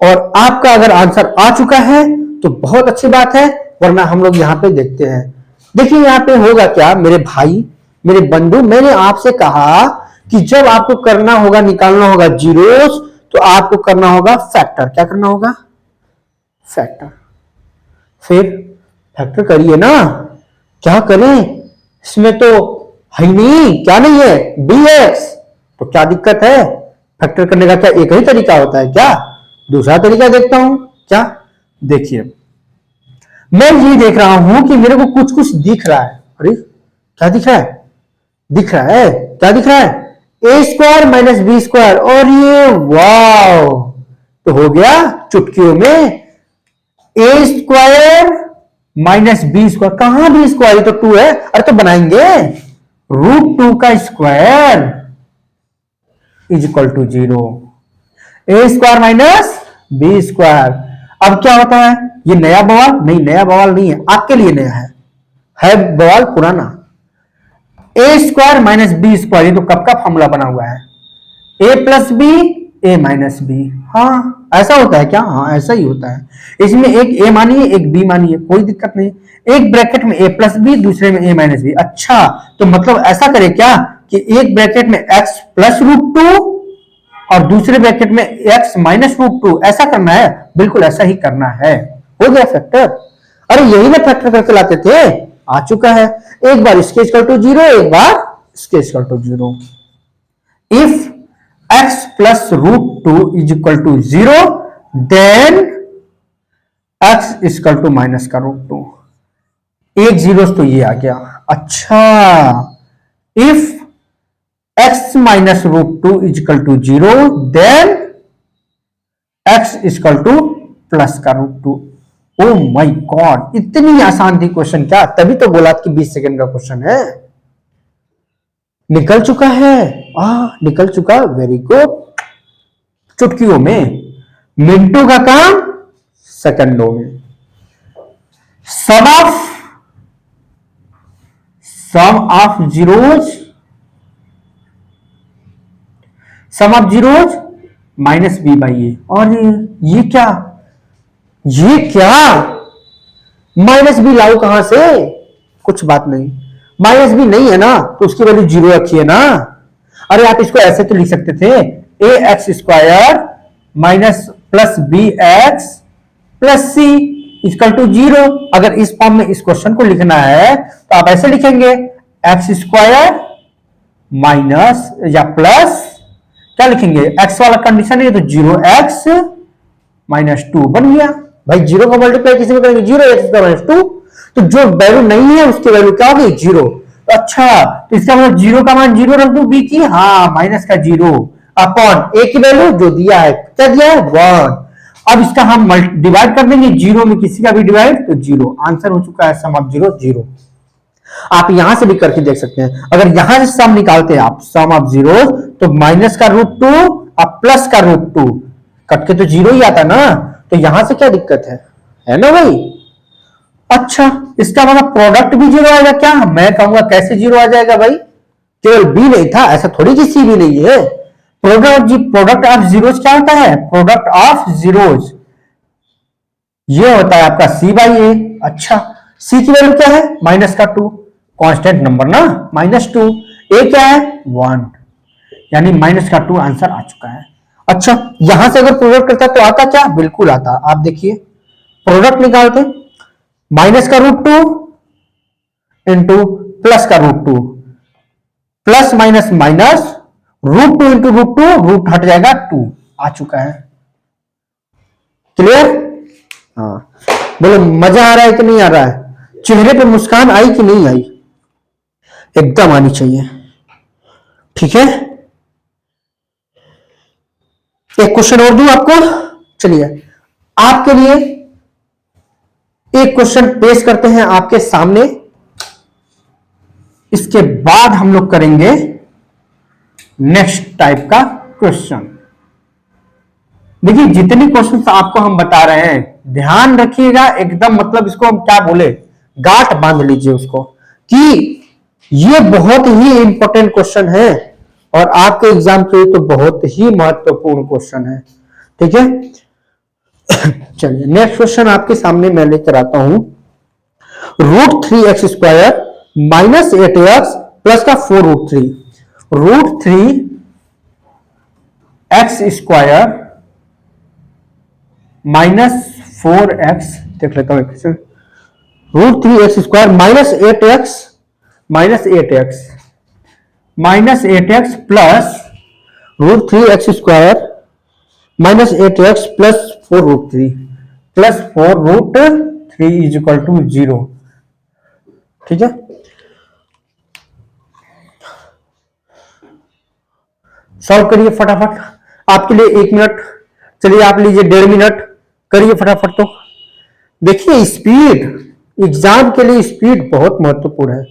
A: और आपका अगर आंसर आ चुका है तो बहुत अच्छी बात है, वरना हम लोग यहां पे देखते हैं। देखिए यहां पे होगा क्या मेरे भाई, मेरे बंधु, मैंने आपसे कहा कि जब आपको करना होगा, निकालना होगा जीरोस, तो आपको करना होगा फैक्टर। क्या करना होगा? फैक्टर। फिर फैक्टर करिए ना, क्या करें, इसमें तो है नहीं, क्या नहीं है, bx, तो क्या दिक्कत है? फैक्टर करने का क्या एक ही तरीका होता है क्या? दूसरा तरीका देखता हूं। क्या? देखिए मैं ये देख रहा हूं कि मेरे को कुछ कुछ दिख रहा है। अरे क्या दिख रहा है? दिख रहा है, क्या दिख रहा है? a² - b²। और ये वाओ, तो हो गया चुटकियों में a square minus b square. कहां बी स्क्वायर, तो 2 है। अरे तो बनाएंगे √2 का square is equal to 0। A square minus b square. अब क्या होता है, ये नया बवाल नहीं, नया बवाल नहीं है, आपके लिए नया है बवाल पुराना। ए स्क्वायर माइनस बी स्क्वायर, ये तो कब का फॉर्मूला बना हुआ है, ए प्लस बी ए माइनस बी। हाँ ऐसा होता है क्या, हाँ ऐसा ही होता है। इसमें एक ए मानिए एक बी मानिए, कोई दिक्कत नहीं। एक ब्रैकेट में ए प्लस बी, दूसरे में ए माइनस बी। अच्छा तो मतलब ऐसा करें क्या कि एक ब्रैकेट में एक्स प्लस √2 और दूसरे ब्रैकेट में एक्स माइनस √2, ऐसा करना है। बिल्कुल ऐसा ही करना है। हो गया फैक्टर। अरे यही ना फैक्टर करके लाते थे, आ चुका है। एक बार इसके इक्वल टू 0, एक बार इसके equal to 0। If x plus √2 is equal to 0, then x is equal to minus का √2। एक जीरो तो ये आ गया। अच्छा if x minus √2 is equal to 0, then x is equal to plus का √2। ओ माय गॉड, इतनी आसान थी क्वेश्चन क्या, तभी तो बोला कि 20 सेकंड का क्वेश्चन है। निकल चुका है, निकल चुका, वेरी गुड। चुटकियों में, मिनटों का काम सेकंडों में। Sum of zeros minus b by a. और ये क्या माइनस बी लाऊ कहां से, कुछ बात नहीं। माइनस बी नहीं है ना तो उसकी वैल्यू 0 रखिए ना। अरे आप इसको ऐसे तो लिख सकते थे, a x square minus plus b x plus c equal to 0। अगर इस फॉर्म में इस क्वेश्चन को लिखना है तो आप ऐसे लिखेंगे, एक्स स्क्वायर माइनस या प्लस, क्या लिखेंगे, एक्स वाला कंडीशन है तो 0x माइनस 2 बन गया। भाई 0 का मल्टीप्लाई किसी में करेंगे, 0x माइनस 2, तो जो वैल्यू नहीं है उसकी वैल्यू क्या होगी, 0। अच्छा तो इसका मतलब 0 का मान 0 रख दू बी की, हाँ माइनस का 0 अपॉन ए की वैल्यू जो दिया है, क्या दिया है 1। अब इसका हम डिवाइड कर देंगे, 0 में किसी का भी डिवाइड तो 0। आंसर हो चुका है सम ऑफ 0। आप यहां से भी करके देख सकते हैं। अगर यहां से सम निकालते हैं आप, सम ऑफ जीरो, तो माइनस का √2 और प्लस का √2 कट के तो 0 ही आता ना, तो यहां से क्या दिक्कत है ना भाई। अच्छा इसका मतलब प्रोडक्ट भी 0 आएगा क्या, मैं कहूंगा कैसे 0 आ जाएगा भाई, केवल बी नहीं था, ऐसा थोड़ी कि सी भी नहीं है। प्रोडक्ट ऑफ जीरोज क्या होता है, प्रोडक्ट ऑफ जीरोज ये होता है आपका सी बाई ए। अच्छा सी की वैल्यू क्या है, माइनस का 2, कांस्टेंट नंबर ना, -2, ए क्या है 1, यानी माइनस का 2 आंसर आ चुका है। अच्छा यहां से अगर प्रोडक्ट करता तो आता क्या, बिल्कुल आता। आप देखिए प्रोडक्ट निकालते, माइनस का √2 इंटू प्लस का √2, plus minus minus, √2 into √2, root हट जाएगा 2, आ चुका है। क्लियर, हाँ बोलो मजा आ रहा है कि नहीं आ रहा है, चेहरे पे मुस्कान आई कि नहीं आई, एकदम आनी चाहिए। ठीक है एक क्वेश्चन और दूं आपको, चलिए आपके लिए एक क्वेश्चन पेश करते हैं आपके सामने, इसके बाद हम लोग करेंगे नेक्स्ट टाइप का क्वेश्चन। देखिए जितने क्वेश्चन आपको हम बता रहे हैं ध्यान रखिएगा एकदम, मतलब इसको हम क्या बोले, गांठ बांध लीजिए उसको, कि ये बहुत ही इंपॉर्टेंट क्वेश्चन है और आपके एग्जाम के लिए तो बहुत ही महत्वपूर्ण क्वेश्चन है। ठीक है चलिए नेक्स्ट क्वेश्चन आपके सामने मैं लेकर आता हूं, √3x² माइनस 8x प्लस का 4√3, √3x² माइनस 4x, देख लेता हूं एक, √3x² minus 8x plus √3x² minus 8x plus 4√3 plus 4√3 is equal to 0। ठीक है सॉल्व करिए फटाफट, आपके लिए 1 मिनट चलिए आप लीजिए 1.5 मिनट, करिए फटाफट। तो देखिए स्पीड, एग्जाम के लिए स्पीड बहुत महत्वपूर्ण है।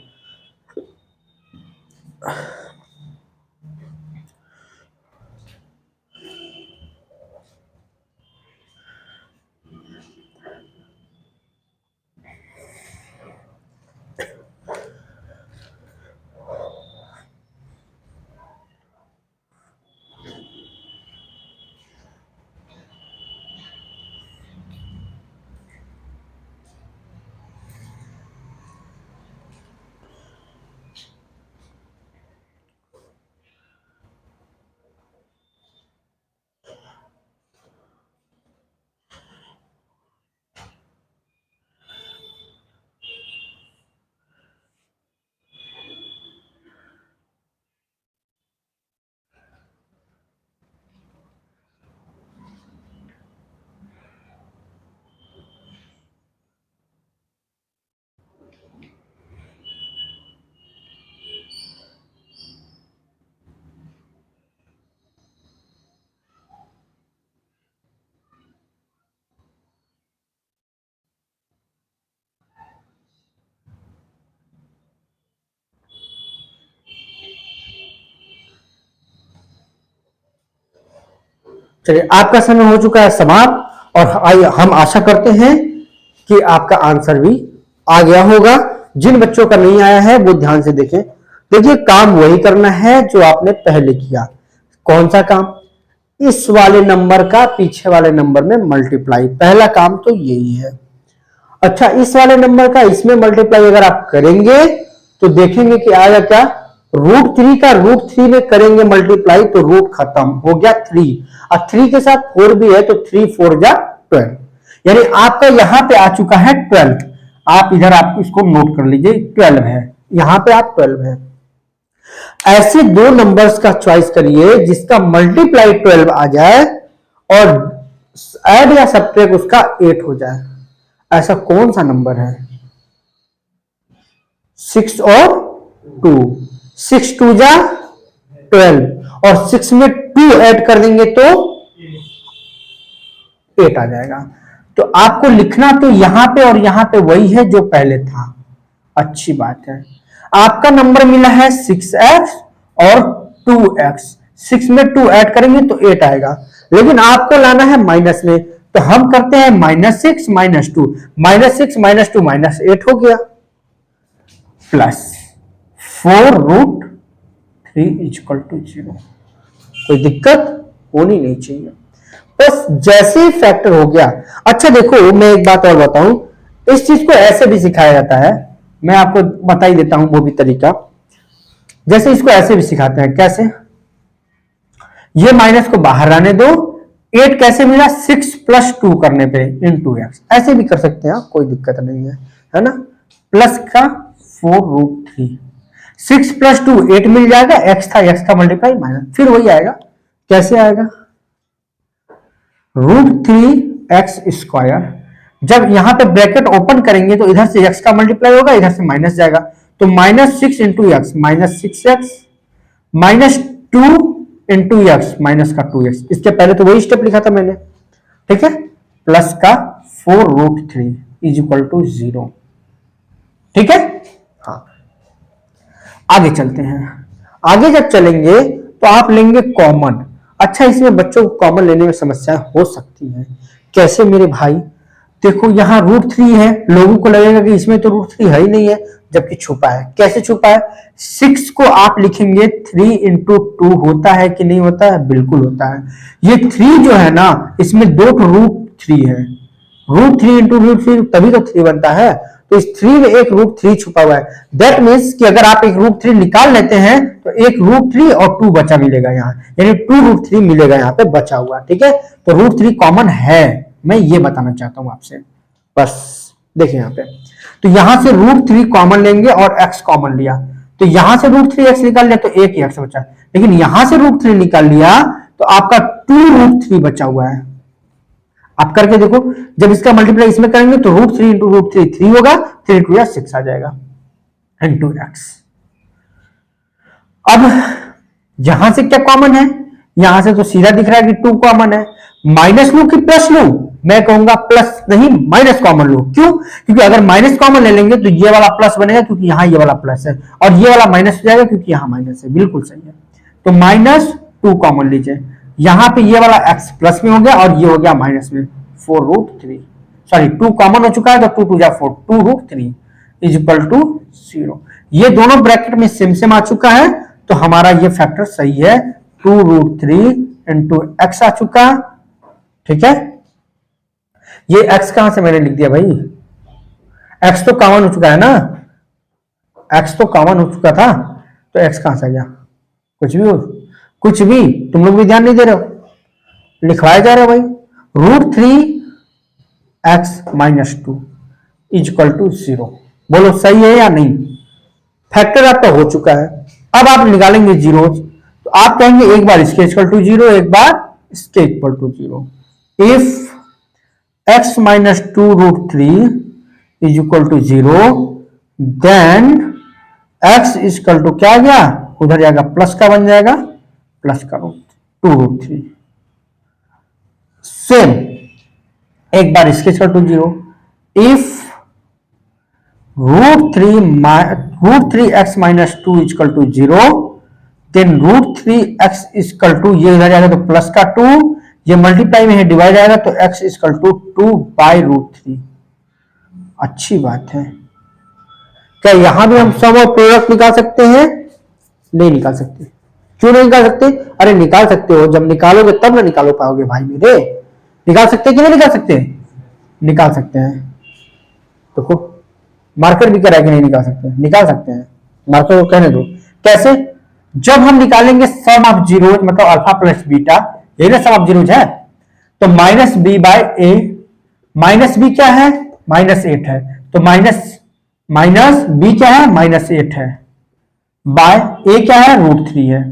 A: चलिए आपका समय हो चुका है समाप्त, और हम आशा करते हैं कि आपका आंसर भी आ गया होगा। जिन बच्चों का नहीं आया है वो ध्यान से देखें। देखिए काम वही करना है जो आपने पहले किया। कौन सा काम? इस वाले नंबर का पीछे वाले नंबर में मल्टीप्लाई, पहला काम तो यही है। अच्छा, इस वाले नंबर का इसमें मल्टीप्लाई अगर आप करेंगे तो देखेंगे कि आएगा क्या, √3 का √3 में करेंगे मल्टीप्लाई तो रूट खत्म हो गया 3, और 3 के साथ 4 भी है तो 3 4 जा 12, यानी आपका यहां पे आ चुका है 12। आप इधर आप इसको नोट कर लीजिए, 12 है, यहां पे आप 12 है। ऐसे दो नंबर्स का चॉइस करिए जिसका मल्टीप्लाई 12 आ जाए और ऐड या सब्ट्रैक्ट उसका 8 हो जाए। ऐसा कौन सा नंबर है? 6 और 2, 6 2 जा 12, और 6 में 2 ऐड कर देंगे तो 8 आ जाएगा। तो आपको लिखना तो यहां पे और यहां पे वही है जो पहले था। अच्छी बात है, आपका नंबर मिला है 6x और 2x, 6 में 2 ऐड करेंगे तो 8 आएगा, लेकिन आपको लाना है माइनस में, तो हम करते हैं -6 -2, -6 -2 -8 हो गया, प्लस 4√3 = 0। कोई दिक्कत होनी नहीं चाहिए, बस जैसे ही फैक्टर हो गया। अच्छा देखो, मैं एक बात और बताऊं, इस चीज को ऐसे भी सिखाया जाता है, मैं आपको बता ही देता हूं वो भी तरीका। जैसे इसको ऐसे भी सिखाते हैं, कैसे? ये माइनस को बाहर आने दो, 8 कैसे मिला? 6 + 2 करने पे इंटू x, ऐसे भी कर सकते हैं, कोई दिक्कत नहीं है ना। प्लस का 4√3, 6 + 2 8 मिल जाएगा, x था, x का मल्टीप्लाई माइनस, फिर वही आएगा। कैसे आएगा? √3x²। जब यहां पे ब्रैकेट ओपन करेंगे तो इधर से x का मल्टीप्लाई होगा, इधर से माइनस जाएगा, तो -6 × x -6x, -2 × x माइनस का 2x। इसके पहले तो वही स्टेप लिखा था मैंने, ठीक है। प्लस का 4√3 = 0, ठीक है। हाँ, आगे चलते हैं। आगे जब चलेंगे तो आप लेंगे कॉमन। अच्छा, इसमें बच्चों को कॉमन लेने में समस्याएं हो सकती हैं। कैसे मेरे भाई? देखो यहाँ √3 है, लोगों को लगेगा कि इसमें तो √3 है ही नहीं है, जबकि छुपा है। कैसे छुपा है? 6 को आप लिखेंगे 3 × 2 होता है कि नहीं होता है? बिल्कुल होता है। ये 3 जो है ना, इसमें 2 √3 है, √3 × √3 तभी तो 3 बनता है। तो इस 3 में एक √3 छुपा हुआ है। दैट मीन्स कि अगर आप एक √3 निकाल लेते हैं तो एक √3 और 2 बचा मिलेगा यहाँ, यानी 2√3 मिलेगा यहाँ पे बचा हुआ, ठीक है। तो √3 कॉमन है, मैं ये बताना चाहता हूं आपसे, बस। देखिए यहाँ पे, तो यहां से √3 कॉमन लेंगे और x कॉमन लिया, तो यहां से √3x निकाल लिया तो एक ही x बचा, लेकिन यहां से √3 निकाल लिया तो आपका 2√3 बचा हुआ है। आप करके देखो, जब इसका मल्टीप्लाई इसमें करेंगे तो √3 × √3 3 होगा, 3 × 6 आ जाएगा, इंटू x। अब यहां से क्या कॉमन है? यहां से तो सीधा दिख रहा है कि 2 कॉमन है, माइनस लू कि प्लस लू? मैं कहूंगा प्लस नहीं, माइनस कॉमन लो। क्यों? क्योंकि अगर माइनस कॉमन ले लेंगे तो ये वाला प्लस बनेगा क्योंकि यहां ये वाला प्लस है, और ये वाला माइनस हो जाएगा क्योंकि यहां माइनस है। बिल्कुल सही है। तो -2 कॉमन लीजिए, यहां पे ये वाला x प्लस में हो गया और ये हो गया माइनस में। 4√3, सॉरी 2 कॉमन हो चुका है तो 2 2 जा 4, 2√3 इज इक्वल टू 0। ये दोनों ब्रैकेट में सेम सेम आ चुका है तो हमारा ये फैक्टर सही है। 2√3 इंटू एक्स आ चुका, ठीक है। ये x कहां से मैंने लिख दिया भाई? x तो कॉमन हो चुका है ना, x तो कॉमन हो चुका था तो x कहां से आ गया? कुछ भी हो, कुछ भी, तुम लोग भी ध्यान नहीं दे रहे हो, लिखवाया जा रहा है भाई। √3x-2 is equal to 0। बोलो सही है या नहीं? फैक्टर आपका हो चुका है। अब आप निकालेंगे जीरोज, तो आप कहेंगे एक बार इसके इक्वल टू 0, एक बार इसके equal to 0। If x-2√3 is equal to 0, then x equal to क्या आ गया? उधर जाएगा प्लस का बन जाएगा, प्लस का 2√3। सेम एक बार इसके equal to 0। If √3x-2 equal to 0, then √3x equal to, ये इधर जाएगा तो प्लस का 2, ये मल्टीप्लाई में है, डिवाइड आएगा तो x इक्वल टू 2/√3। अच्छी बात है। क्या यहां भी हम सम और प्रोडक्ट निकाल सकते हैं? नहीं निकाल सकते। क्यों नहीं निकाल सकते? अरे निकाल सकते हो, जब निकालोगे तब ना निकालो पाओगे भाई मेरे। निकाल सकते हैं कि नहीं निकाल सकते? निकाल सकते हैं। देखो मार्कर भी करा कि नहीं निकाल सकते? निकाल सकते हैं। मार्कर को कहने दो। कैसे? जब हम निकालेंगे सम ऑफ जीरोज, मतलब अल्फा प्लस बीटा, ये ना सम ऑफ जीरोज है, तो -b/a, माइनस बी क्या है? -8 है, तो माइनस बी क्या है? -8 है, बाय ए क्या है? √3 है।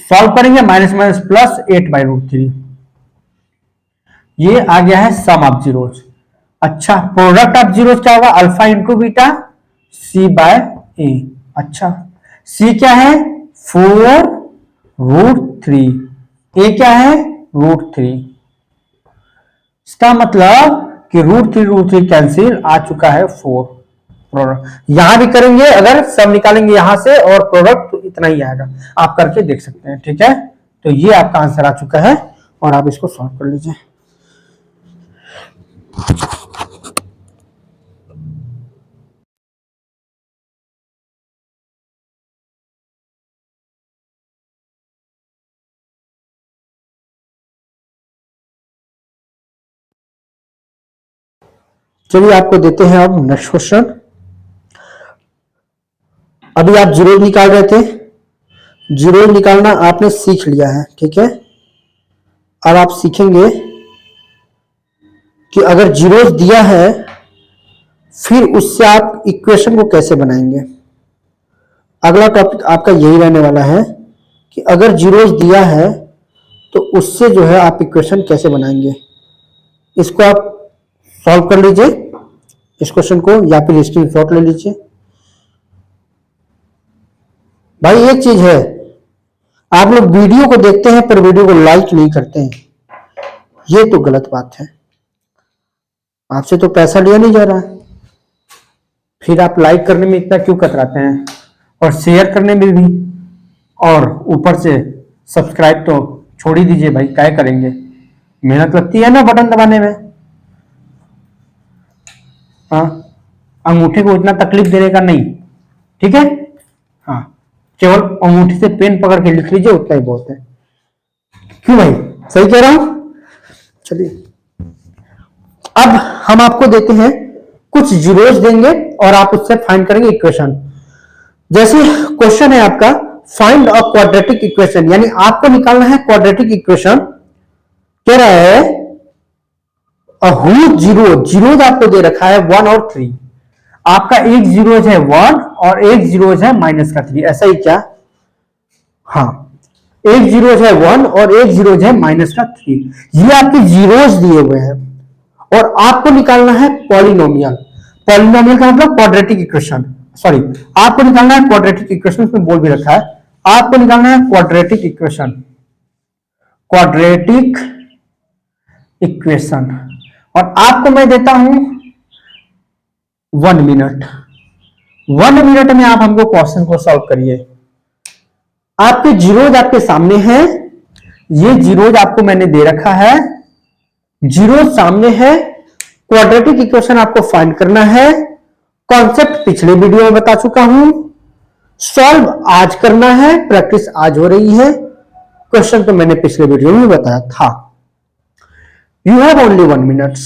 A: सॉल्व करेंगे, माइनस माइनस प्लस 8/√3। ये आ गया है सम ऑफ जीरोज। अच्छा, प्रोडक्ट ऑफ जीरोज क्या होगा? Alpha into beta c/a। अच्छा, c क्या है? 4√3, a क्या है? √3। इसका मतलब कि √3 कैंसिल, आ चुका है 4। प्रोडक्ट यहां भी करेंगे, अगर सब निकालेंगे यहां से और प्रोडक्ट तो इतना ही आएगा। आप करके देख सकते हैं, ठीक है। तो ये आपका आंसर आ चुका है और आप इसको सॉल्व कर लीजिए। चलिए आपको देते हैं अब नेक्स्ट क्वेश्चन। अभी आप जीरो निकाल रहे थे, जीरो निकालना आपने सीख लिया है, ठीक है। अब आप सीखेंगे कि अगर जीरोस दिया है फिर उससे आप इक्वेशन को कैसे बनाएंगे। अगला टॉपिक आपका यही रहने वाला है कि अगर जीरोस दिया है तो उससे जो है आप इक्वेशन कैसे बनाएंगे। इसको आप सॉल्व कर लीजिए, इस क्वेश्चन को, या फिर स्क्रीनशॉट ले लीजिए। भाई एक चीज है, आप लोग वीडियो को देखते हैं पर वीडियो को लाइक नहीं करते हैं, ये तो गलत बात है। आपसे तो पैसा लिया नहीं जा रहा है, फिर आप लाइक करने में इतना क्यों कतराते हैं, और शेयर करने में भी, और ऊपर से सब्सक्राइब तो छोड़ ही दीजिए भाई, क्या करेंगे, मेहनत लगती है ना बटन दबाने में। हाँ, अंगूठे को इतना तकलीफ देने का नहीं, ठीक है। हाँ, केवल अंगूठी से पेन पकड़ के लिख लीजिए, उतना ही बहुत है। क्यों भाई, सही कह रहा हूं? चलिए अब हम आपको देते हैं कुछ जीरोस देंगे और आप उससे फाइंड करेंगे इक्वेशन। जैसे क्वेश्चन है आपका, फाइंड अ क्वाड्रेटिक इक्वेशन, यानी आपको निकालना है क्वाड्रेटिक इक्वेशन। कह रहा है जीरो, जीरोज आपको दे रखा है 1 और 3। आपका एक जीरोज है 1 और एक जीरोज है -3, ऐसा ही क्या? हाँ, एक जीरोज है 1 और एक जीरोज है -3। ये आपके जीरोज दिए हुए हैं और आपको निकालना है पॉलिनोमियल। पॉलिनोमियल का मतलब क्वाड्रेटिक इक्वेशन, सॉरी, आपको निकालना है क्वाड्रेटिक इक्वेशन, उसमें बोल भी रखा है, आपको निकालना है क्वाड्रेटिक इक्वेशन। क्वाड्रेटिक इक्वेशन, और आपको मैं देता हूं 1 मिनट। 1 मिनट में आप हमको क्वेश्चन को सॉल्व करिए। आपके जीरोज आपके सामने हैं, ये जीरोज आपको मैंने दे रखा है, जीरो सामने है, क्वाड्रेटिक इक्वेशन आपको फाइंड करना है। कॉन्सेप्ट पिछले वीडियो में बता चुका हूं, सॉल्व आज करना है, प्रैक्टिस आज हो रही है। क्वेश्चन तो मैंने पिछले वीडियो में बताया था। You have only 1 minute.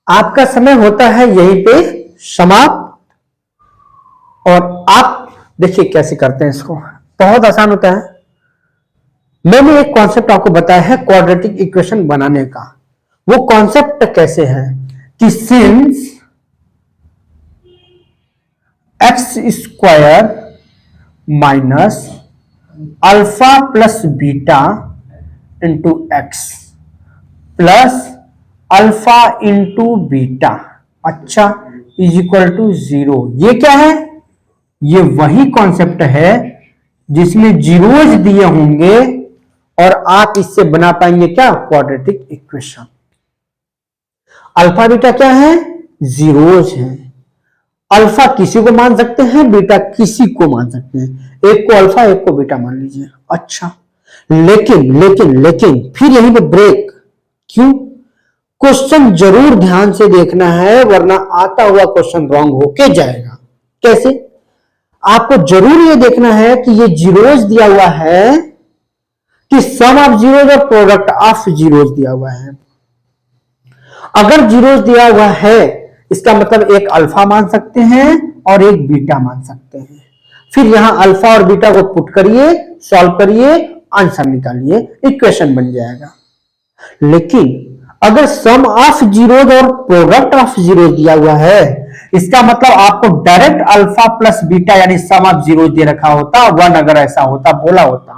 A: आपका समय होता है यहीं पे समाप्त, और आप देखिए कैसे करते हैं इसको, बहुत आसान होता है। मैंने एक कॉन्सेप्ट आपको बताया है क्वाड्रेटिक इक्वेशन बनाने का। वो कॉन्सेप्ट कैसे है कि since x square minus alpha plus beta into x plus alpha into beta, अच्छा, इज इक्वल टू 0। ये क्या है? ये वही कॉन्सेप्ट है जिसमें जीरोज दिए होंगे और आप इससे बना पाएंगे क्या? Quadratic equation. अल्फा बीटा क्या है? जीरोज है। अल्फा किसी को मान सकते हैं, बीटा किसी को मान सकते हैं। एक को अल्फा एक को बीटा मान लीजिए। अच्छा, लेकिन लेकिन लेकिन फिर यहीं पे ब्रेक। क्यों? क्वेश्चन जरूर ध्यान से देखना है, वरना आता हुआ क्वेश्चन रॉन्ग होके जाएगा। कैसे? आपको जरूर ये देखना है कि ये जीरोज दिया हुआ है कि सम ऑफ जीरोज और प्रोडक्ट ऑफ जीरोज दिया हुआ है। अगर जीरोज दिया हुआ है इसका मतलब एक अल्फा मान सकते हैं और एक बीटा मान सकते हैं। फिर यहां अल्फा और बीटा को पुट करिए, सॉल्व करिए, आंसर निकालिए, इक्वेशन बन जाएगा। लेकिन अगर सम ऑफ जीरोज और प्रोडक्ट ऑफ जीरोज दिया हुआ है, इसका मतलब आपको डायरेक्ट अल्फा प्लस बीटा यानी सम ऑफ जीरोज दे रखा होता, 1 अगर ऐसा होता बोला होता,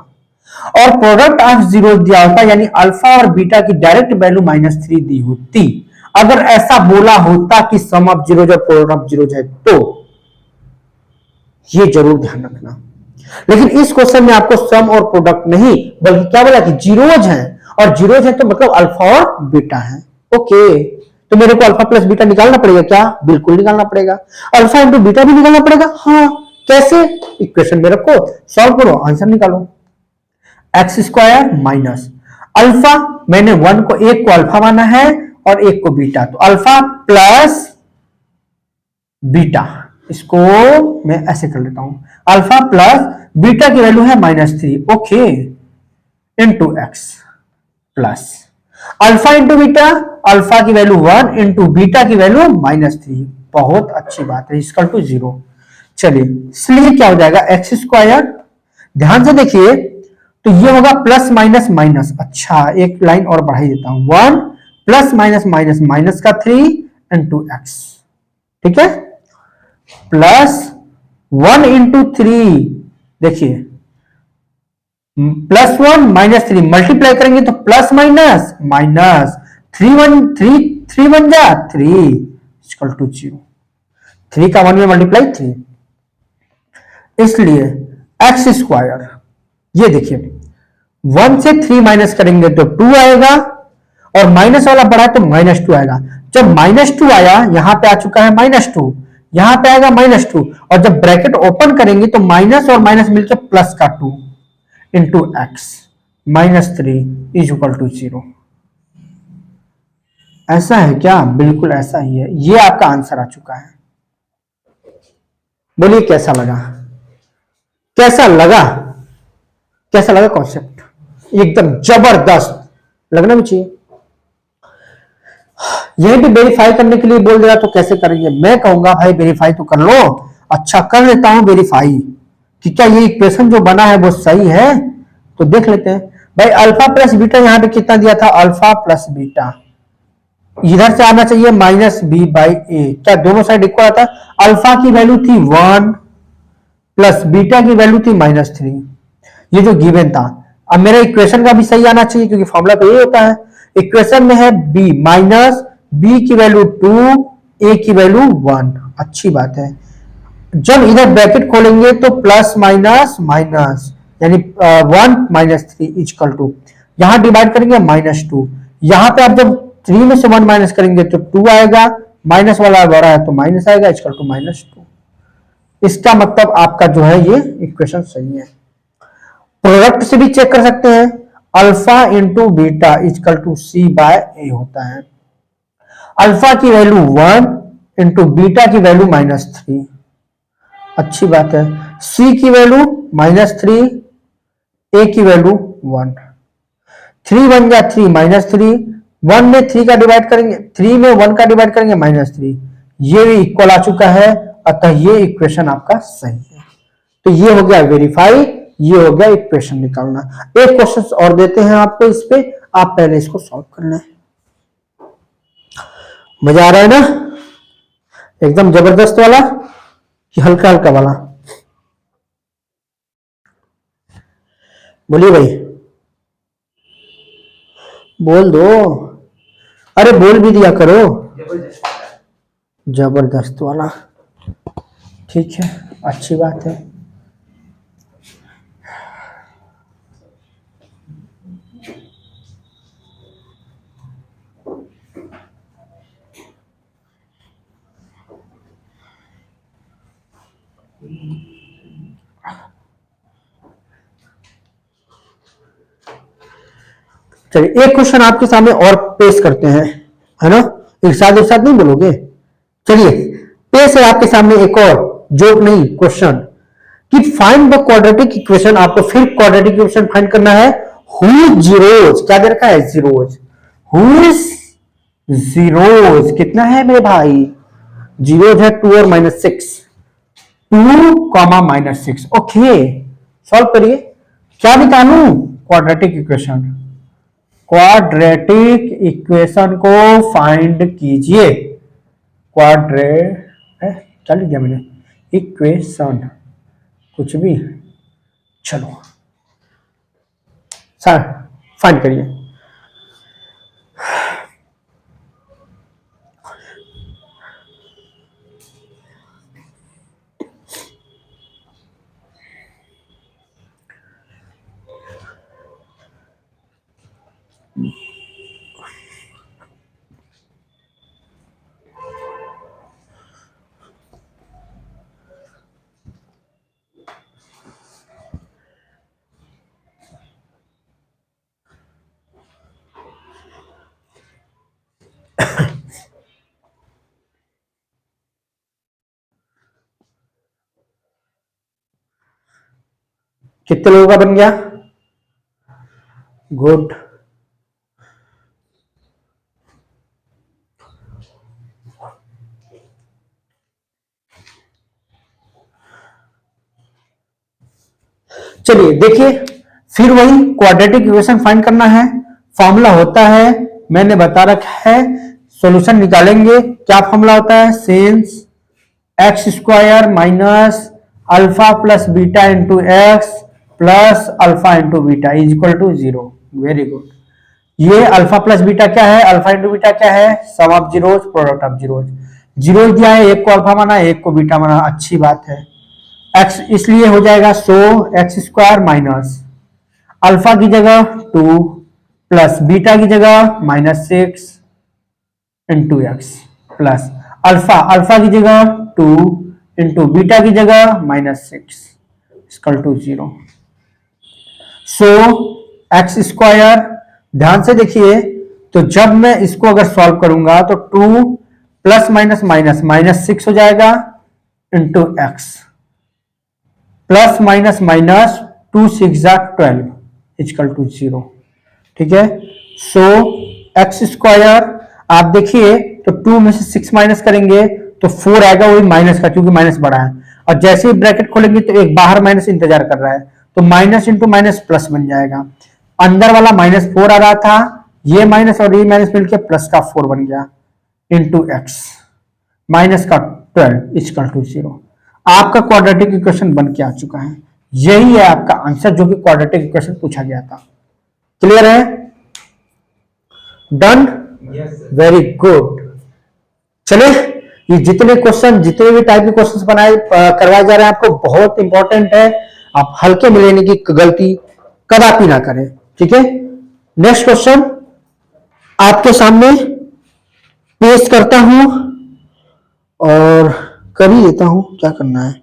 A: और प्रोडक्ट ऑफ जीरोज दिया होता यानी अल्फा और बीटा की डायरेक्ट वैल्यू -3 दी होती। अगर ऐसा बोला होता कि सम ऑफ जीरोज और प्रोडक्ट ऑफ जीरोज है, तो ये जरूर ध्यान रखना। लेकिन इस क्वेश्चन में आपको सम और प्रोडक्ट नहीं, बल्कि क्या बोला कि जीरोज है, और जीरोज है तो मतलब अल्फा और बीटा है। ओके, तो मेरे को अल्फा प्लस बीटा निकालना पड़ेगा क्या? बिल्कुल निकालना पड़ेगा। अल्फा इंटू बीटा भी निकालना पड़ेगा। हाँ, कैसे? इक्वेशन में रखो, सॉल्व करो, आंसर निकालो। एक्स स्क्वायर माइनस अल्फा, मैंने एक को अल्फा माना है और एक को बीटा, तो अल्फा प्लस बीटा, इसको मैं ऐसे कर लेता हूं, अल्फा प्लस बीटा की वैल्यू है -3, okay, into x plus alpha into beta, alpha की वैल्यू 1 इंटू बीटा की वैल्यू -3। बहुत अच्छी बात है, इक्वल टू 0। चलिए, इसलिए क्या हो जाएगा? एक्स स्क्वायर, ध्यान से देखिए, तो ये होगा प्लस माइनस माइनस। अच्छा, एक लाइन और बढ़ाई देता हूं, 1 प्लस माइनस माइनस माइनस का 3 इंटू एक्स, ठीक है, प्लस 1 इंटू 3, देखिए +1 -3 मल्टीप्लाई करेंगे तो प्लस माइनस माइनस 3 बन जा 3 इक्वल टू 0। 3 का 1 में मल्टीप्लाई 3, इसलिए एक्स स्क्वायर, ये देखिए 1 से 3 माइनस करेंगे तो 2 आएगा, और माइनस वाला बढ़ा तो -2 आएगा। जब -2 आया, यहां पे आ चुका है -2, यहां पे आएगा -2, और जब ब्रैकेट ओपन करेंगे तो माइनस और माइनस मिलकर प्लस का 2 into x -3 is equal to 0। ऐसा है क्या? बिल्कुल ऐसा ही है। ये आपका आंसर आ चुका है। बोलिए कैसा लगा? कैसा लगा? कैसा लगा कॉन्सेप्ट? एकदम जबरदस्त लगना भी चाहिए। यही भी वेरीफाई करने के लिए बोल दिया तो कैसे करेंगे? मैं कहूंगा भाई वेरीफाई तो कर लो। अच्छा कर लेता हूं वेरीफाई कि क्या ये इक्वेशन जो बना है वो सही है। तो देख लेते हैं भाई, अल्फा प्लस बीटा यहां पे कितना दिया था? अल्फा प्लस बीटा इधर से आना चाहिए माइनस बी बाई ए। क्या दोनों साइड इक्वल आता? अल्फा की वैल्यू थी 1 प्लस बीटा की वैल्यू थी -3। ये जो गिवन था, अब मेरा इक्वेशन का भी सही आना चाहिए क्योंकि फॉर्मूला तो ये होता है। इक्वेशन में है बी माइनस बी की वैल्यू 2, ए की वैल्यू 1। अच्छी बात है। जब इधर ब्रैकेट खोलेंगे तो प्लस माइनस माइनस यानी 1 -3 इजकल टू, यहां डिवाइड करेंगे -2। यहां पे आप जब 3 में से 1 माइनस करेंगे तो 2 आएगा, माइनस वाला बड़ा है तो माइनस आएगा, इजकल टू -2। इसका मतलब आपका जो है ये इक्वेशन सही है। प्रोडक्ट से भी चेक कर सकते हैं, alpha into beta equal to c by a होता है। अल्फा की वैल्यू 1 इंटू बीटा की वैल्यू -3। अच्छी बात है। सी की वैल्यू -3, ए की वैल्यू 1। 3 बन गया 3 -3, 1 में 3 का डिवाइड करेंगे, 3 में 1 का डिवाइड करेंगे -3। ये भी इक्वल आ चुका है, अतः ये इक्वेशन आपका सही है। तो ये हो गया वेरीफाई, ये हो गया इक्वेशन निकालना। एक क्वेश्चन और देते हैं आपको इस पे, आप पहले इसको सॉल्व कर लें। मजा आ रहा है ना? एकदम जबरदस्त वाला कि हल्का हल्का वाला? बोलिए भाई, बोल दो। अरे बोल भी दिया करो। जबरदस्त वाला, ठीक है, अच्छी बात है। चलिए एक क्वेश्चन आपके सामने और पेश करते हैं, है ना? एक साथ नहीं बोलोगे? चलिए पेश है आपके सामने एक और जोक नहीं क्वेश्चन कि फाइंड द क्वाड्रेटिक इक्वेशन। आपको फिर क्वाड्रेटिक इक्वेशन फाइंड करना है। हु जीरोज, क्या दे रखा है? जीरोज। हु जीरोज कितना है मेरे भाई? जीरोज है 2 और -6, 2, -6। ओके, सॉल्व करिए। क्या निकालू? Quadratic equation. क्वाड्रेटिक इक्वेशन को फाइंड कीजिए। क्वाड्रे क्या लिख दिया मैंने? इक्वेशन कुछ भी, चलो सर फाइंड करिए। कितने लोगों का बन गया? गुड। चलिए देखिए, फिर वही क्वाड्रेटिक इक्वेशन फाइंड करना है। फॉर्मूला होता है, मैंने बता रखा है, सॉल्यूशन निकालेंगे। क्या फॉर्मूला होता है? Since x square minus alpha plus beta into x plus alpha into beta is equal to 0। Very good. ये अल्फा प्लस बीटा क्या है? अल्फा इंटू बीटा क्या है? Sum of zeros, product of zeros. Zeros दिया है, एक को alpha माना, एक को बीटा माना, अच्छी बात है। एक्स इसलिए हो जाएगा, so x square minus alpha की जगह 2 प्लस बीटा की जगह -6 into x plus alpha, alpha की जगह 2 इंटू बीटा की जगह -6 equal to 0। So x square, ध्यान से देखिए, तो जब मैं इसको अगर सॉल्व करूंगा तो 2 प्लस माइनस माइनस -6 हो जाएगा into x plus minus minus 2 6 12 equal to 0। ठीक है, सो एक्स स्क्वायर आप देखिए तो 2 में से 6 माइनस करेंगे तो 4 आएगा, वही माइनस का, क्योंकि माइनस बड़ा है। और जैसे ही ब्रैकेट खोलेंगे तो एक बाहर माइनस इंतजार कर रहा है, तो माइनस इंटू माइनस प्लस बन जाएगा। अंदर वाला -4 आ रहा था, ये माइनस और ये माइनस मिलकर प्लस का 4 बन गया, इंटू एक्स माइनस का 12 इक्वल टू 0। आपका क्वाड्रेटिक इक्वेशन बन के आ चुका है। यही है आपका आंसर जो कि क्वाड्रेटिक इक्वेशन पूछा गया था। क्लियर है? डन? Very good. चले, ये जितने क्वेश्चन, जितने भी टाइप के क्वेश्चन बनाए करवाए जा रहे हैं आपको, बहुत इंपॉर्टेंट है। आप हल्के में लेने की गलती कदापि ना करें। ठीक है, नेक्स्ट क्वेश्चन आपके सामने पेश करता हूं और कर ही देता हूं। क्या करना है,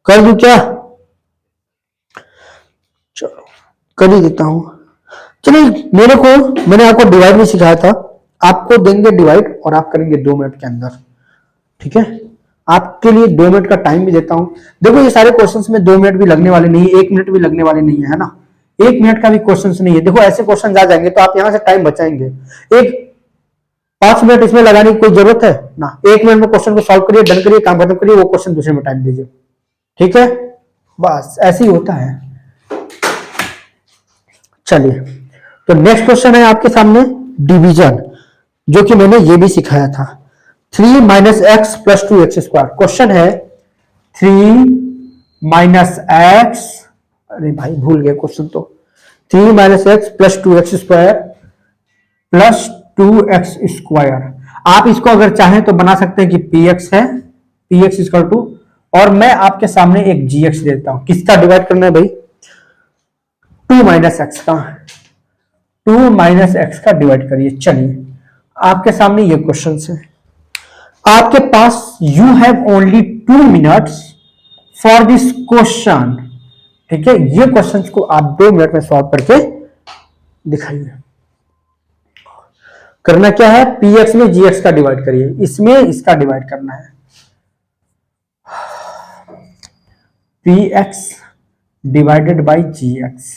A: कर दूं क्या? चलो कर ही देता हूं। चलिए, मैंने आपको डिवाइड में सिखाया था, आपको देंगे डिवाइड और आप करेंगे 2 मिनट के अंदर। ठीक है, आपके लिए 2 मिनट का टाइम भी देता हूं। देखो ये सारे क्वेश्चंस में 2 मिनट भी लगने वाले नहीं है, 1 मिनट भी लगने वाले नहीं है ना, 1 मिनट का भी क्वेश्चंस नहीं है। देखो ऐसे क्वेश्चन आ जाएंगे तो आप यहां से टाइम बचाएंगे। एक 5 मिनट इसमें लगाने की कोई जरूरत है ना, 1 मिनट में क्वेश्चन को सॉल्व करिए, डन करिए, काम खत्म करिए, वो क्वेश्चन दूसरे में टाइम दीजिए। ठीक है, बस ऐसे ही होता है। चलिए, तो नेक्स्ट क्वेश्चन है आपके सामने डिवीजन, जो कि मैंने ये भी सिखाया था। 3 minus x plus 2x square. Question है 3 माइनस एक्स, अरे भाई भूल गए क्वेश्चन तो, 3 minus x plus 2x square plus 2x square. आप इसको अगर चाहें तो बना सकते हैं कि px है, px इक्वल टू, और मैं आपके सामने एक gx देता हूं। किसका डिवाइड करना है भाई? 2 माइनस एक्स का, 2 माइनस एक्स का डिवाइड करिए। चलिए, आपके सामने ये क्वेश्चन है, आपके पास you have only 2 minutes for this question. ठीक है, ये क्वेश्चन को आप 2 मिनट में सॉल्व करके दिखाइए। करना क्या है, px में gx का डिवाइड करिए, इसमें इसका डिवाइड करना है, px डिवाइडेड बाई gx,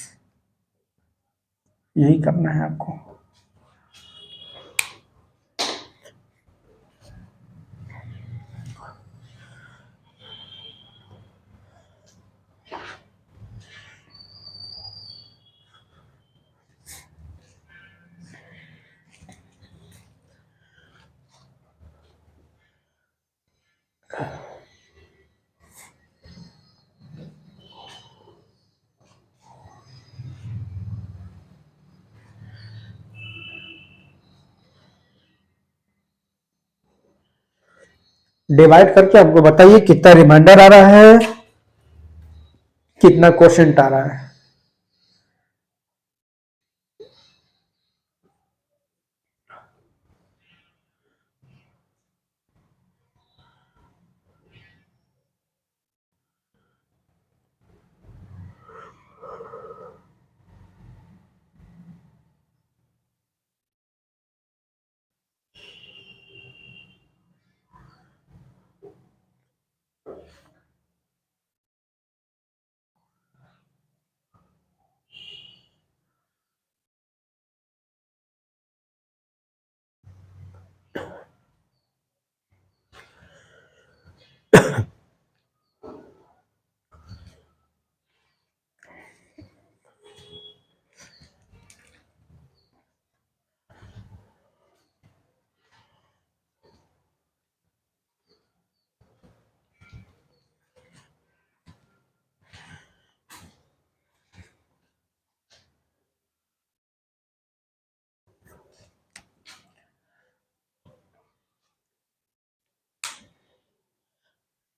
A: यही करना है आपको। डिवाइड करके आपको बताइए कितना रिमाइंडर आ रहा है, कितना क्वोशंट आ रहा है।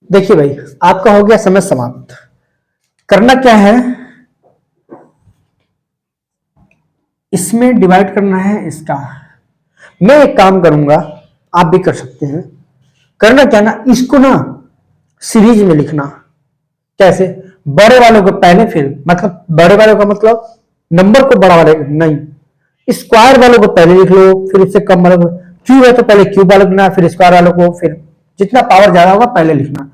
A: देखिए भाई, आपका हो गया समय समाप्त। करना क्या है, इसमें डिवाइड करना है इसका। मैं एक काम करूंगा, आप भी कर सकते हैं। करना क्या ना, इसको ना सीरीज में लिखना। कैसे? बड़े वालों को पहले, फिर मतलब बड़े वालों का मतलब नंबर को बड़ा वाले नहीं, स्क्वायर वालों को पहले लिख लो, फिर इससे कम वालों को, क्यूब है तो पहले क्यूब वालों लिखना, फिर स्क्वायर वालों को, फिर जितना पावर ज्यादा होगा पहले लिखना।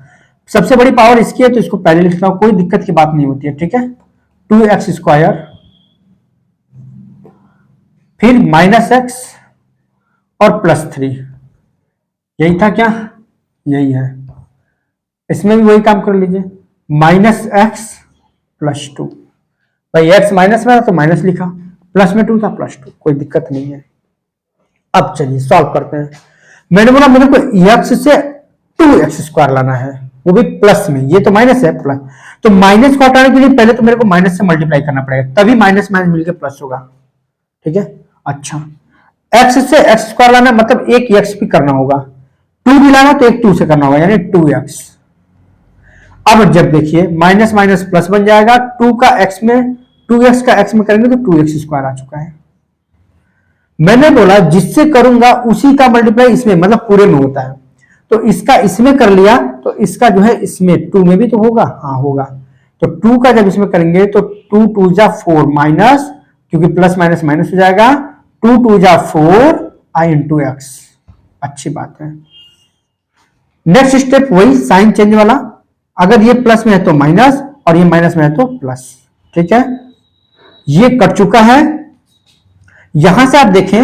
A: सबसे बड़ी पावर इसकी है तो इसको पहले लिखना, कोई दिक्कत की बात नहीं होती है। ठीक है, 2x स्क्वायर फिर -x और +3, यही था क्या? यही है। इसमें भी वही काम कर लीजिए, -x + 2। भाई x माइनस में था तो माइनस लिखा, प्लस में 2 था +2, कोई दिक्कत नहीं है। अब चलिए सॉल्व करते हैं। मैंने बोला मेरे को x से 2x² लाना है, वो भी प्लस में, ये तो माइनस है प्लस, तो माइनस को हटाने के लिए पहले तो मेरे को माइनस से मल्टीप्लाई करना पड़ेगा, तभी माइनस माइनस मिलकर प्लस होगा। ठीक है, अच्छा x से x² लाना मतलब एक x भी करना होगा, 2 भी लाना तो एक 2 से करना होगा, यानी 2x। अब जब देखिए माइनस माइनस प्लस बन जाएगा, 2 का x में 2x का x में करेंगे तो 2x² आ चुका है। मैंने बोला जिससे करूंगा उसी का मल्टीप्लाई इसमें, मतलब पूरे में होता है, तो इसका इसमें कर लिया तो इसका जो है इसमें 2 में भी तो होगा, हाँ होगा। तो 2 का जब इसमें करेंगे तो 2 2 जा 4 माइनस, क्योंकि प्लस माइनस माइनस हो जाएगा, 2 2 जा 4 i इंटू एक्स। अच्छी बात है। नेक्स्ट स्टेप वही साइन चेंज वाला, अगर ये प्लस में है तो माइनस और ये माइनस में है तो प्लस। ठीक है, ये कट चुका है। यहां से आप देखें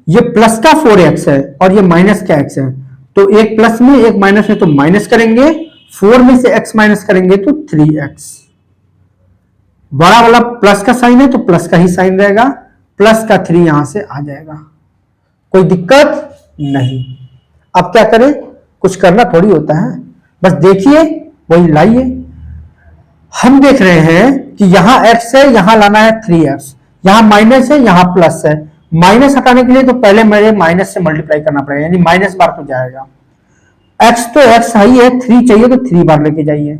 A: ये प्लस का 4x है और ये माइनस का x है, तो एक प्लस में एक माइनस में तो माइनस करेंगे, 4 में से x माइनस करेंगे तो 3x। बड़ा वाला प्लस का साइन है तो प्लस का ही साइन रहेगा, प्लस का 3 यहां से आ जाएगा, कोई दिक्कत नहीं। अब क्या करें, कुछ करना थोड़ी होता है, बस देखिए वही लाइए। हम देख रहे हैं कि यहां x है, यहां लाना है 3x, यहां माइनस है यहां प्लस है, माइनस हटाने के लिए तो पहले मेरे माइनस से मल्टीप्लाई करना पड़ेगा, यानी माइनस बार तो जाएगा। x तो x ही है, 3 चाहिए तो 3 बार लेके जाइए।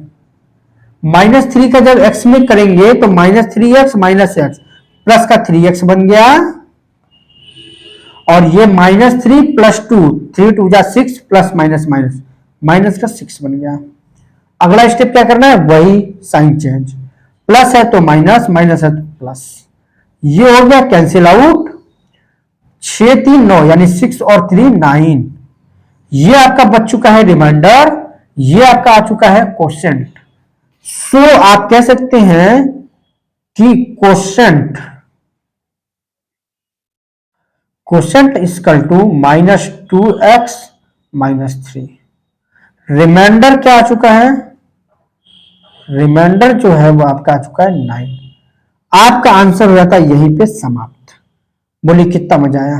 A: -3 का जब x में करेंगे तो -3x -x प्लस का 3x बन गया, और ये -3 + 2, 3 2 जा 6 प्लस माइनस माइनस माइनस का 6 बन गया। अगला स्टेप क्या करना है, वही साइन चेंज, प्लस है तो माइनस, माइनस है तो प्लस, ये हो गया कैंसिल आउट, 6 3 9 यानी 6 और 3 9। ये आपका बच चुका है रिमाइंडर, ये आपका आ चुका है क्वोशिएंट। सो आप कह सकते हैं कि quotient equal to -2x -3। Reminder क्या आ चुका है, रिमाइंडर जो है वो आपका आ चुका है 9। आपका आंसर हो जाता है यहीं पे समाप्त। बोलिए कितना मजा आया,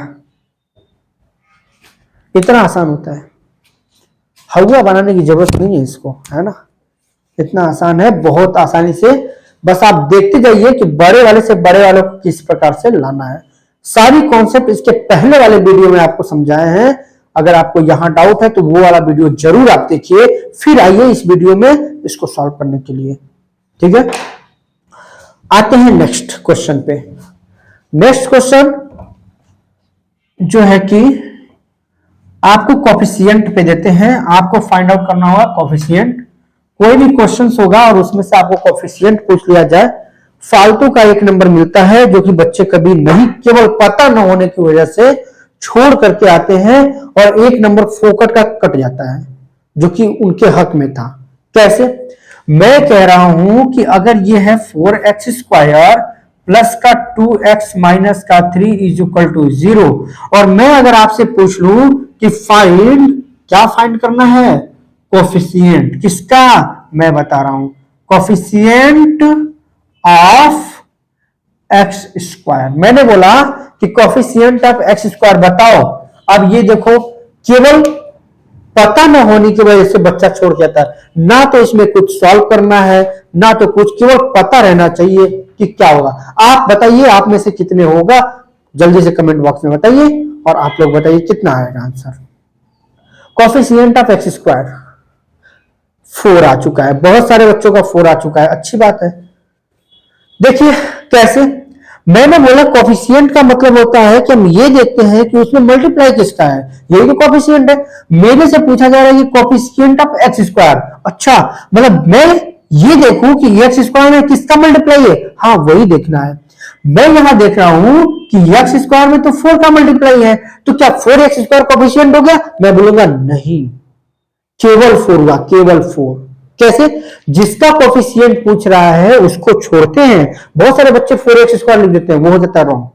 A: इतना आसान होता है, हवा बनाने की जरूरत नहीं है इसको, है ना, इतना आसान है, बहुत आसानी से। बस आप देखते जाइए कि बड़े वाले से बड़े वालों को किस प्रकार से लाना है। सारी कॉन्सेप्ट इसके पहले वाले वीडियो में आपको समझाए हैं, अगर आपको यहां डाउट है तो वो वाला वीडियो जरूर आप देखिए, फिर आइए इस वीडियो में इसको सॉल्व करने के लिए। ठीक है, आते हैं नेक्स्ट क्वेश्चन पे। नेक्स्ट क्वेश्चन जो है कि आपको कोफिशिएंट पे देते हैं, आपको फाइंड आउट करना होगा कोफिशिएंट। कोई भी क्वेश्चन होगा और उसमें से आपको कोफिशिएंट पूछ लिया जाए, फालतू का 1 नंबर मिलता है, जो कि बच्चे कभी नहीं, केवल पता न होने की वजह से छोड़ करके आते हैं, और 1 नंबर फोकट का कट जाता है जो कि उनके हक में था। कैसे? मैं कह रहा हूं कि अगर ये है 4x² प्लस का 2x माइनस का 3 इज इक्वल टू 0, और मैं अगर आपसे पूछ लूं कि क्या फाइंड करना है, कोफिशिएंट किसका, मैं बता रहा हूं कोफिशिएंट ऑफ x²। मैंने बोला कि कोफिशिएंट ऑफ x² बताओ। अब ये देखो, केवल पता न होने की वजह से बच्चा छोड़ जाता है, ना तो इसमें कुछ सॉल्व करना है ना तो कुछ, केवल पता रहना चाहिए कि क्या होगा। आप बताइए, आप में से कितने होगा, जल्दी से कमेंट बॉक्स में बताइए, और आप लोग बताइए कितना आएगा आंसर। कोफिशिएंट ऑफ x² 4 आ चुका है, बहुत सारे बच्चों का 4 आ चुका है, अच्छी बात है। देखिए कैसे, मैंने बोला कोफिशिएंट का मतलब होता है कि हम ये देखते हैं कि उसमें मल्टीप्लाई किसका है, यही तो कोफिशिएंट है। मेरे से पूछा जा रहा है कि कोफिशिएंट ऑफ x², अच्छा मतलब मैं ये देखूं कि x² में किसका मल्टीप्लाई है, हाँ वही देखना है। मैं यहां देख रहा हूं कि x² में तो 4 का मल्टीप्लाई है, तो क्या 4x² कोफिशिएंट हो गया? मैं बोलूंगा नहीं, केवल 4 हुआ, केवल 4। कैसे? जिसका कोफिशिएंट पूछ रहा है उसको छोड़ते हैं, बहुत सारे बच्चे 4x² लिख देते हैं, वो हो जाता है रॉन्ग।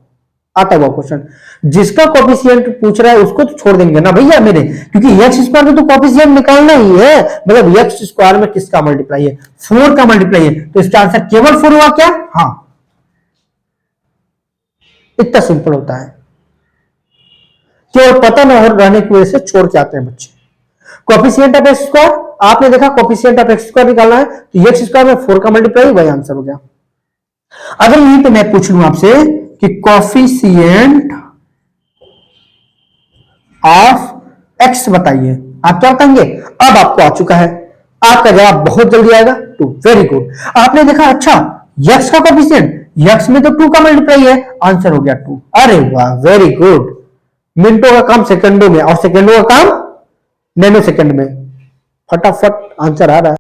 A: आता हुआ क्वेश्चन, जिसका कोफिशिएंट पूछ रहा है उसको तो छोड़ देंगे ना भैया मेरे, क्योंकि एक्स स्क्वायर में तो कोफिशिएंट निकालना ही है, मतलब एक्स स्क्वायर में किसका मल्टीप्लाई है, 4 का मल्टीप्लाई है, तो इसका आंसर केवल 4 हुआ क्या? हाँ, इतना सिंपल होता है, केवल पता न हो रहने की वजह से छोड़ के आते हैं बच्चे। कोफिशिएंट ऑफ एक्स स्क्वायर, आपने देखा कोफिशिएंट ऑफ एक्स स्क्वायर निकालना है, तो एक्स स्क्वायर में 4 का मल्टीप्लाई, वही आंसर हो गया। अगर यहीं पे मैं पूछ लूं आपसे कि कोफिशिएंट ऑफ एक्स बताइए, आप क्या बताएंगे? अब आपको आ चुका है, आपका जवाब बहुत जल्दी आएगा 2। वेरी गुड, आपने देखा अच्छा यक्स का कोफिशिएंट, यक्स में तो 2 का मल्टीप्लाई है, आंसर हो गया 2। अरे वाह, वेरी गुड, मिनटों का काम सेकंडों में, और सेकंडों का काम नैनो सेकंड में, फटाफट आंसर आ रहा है।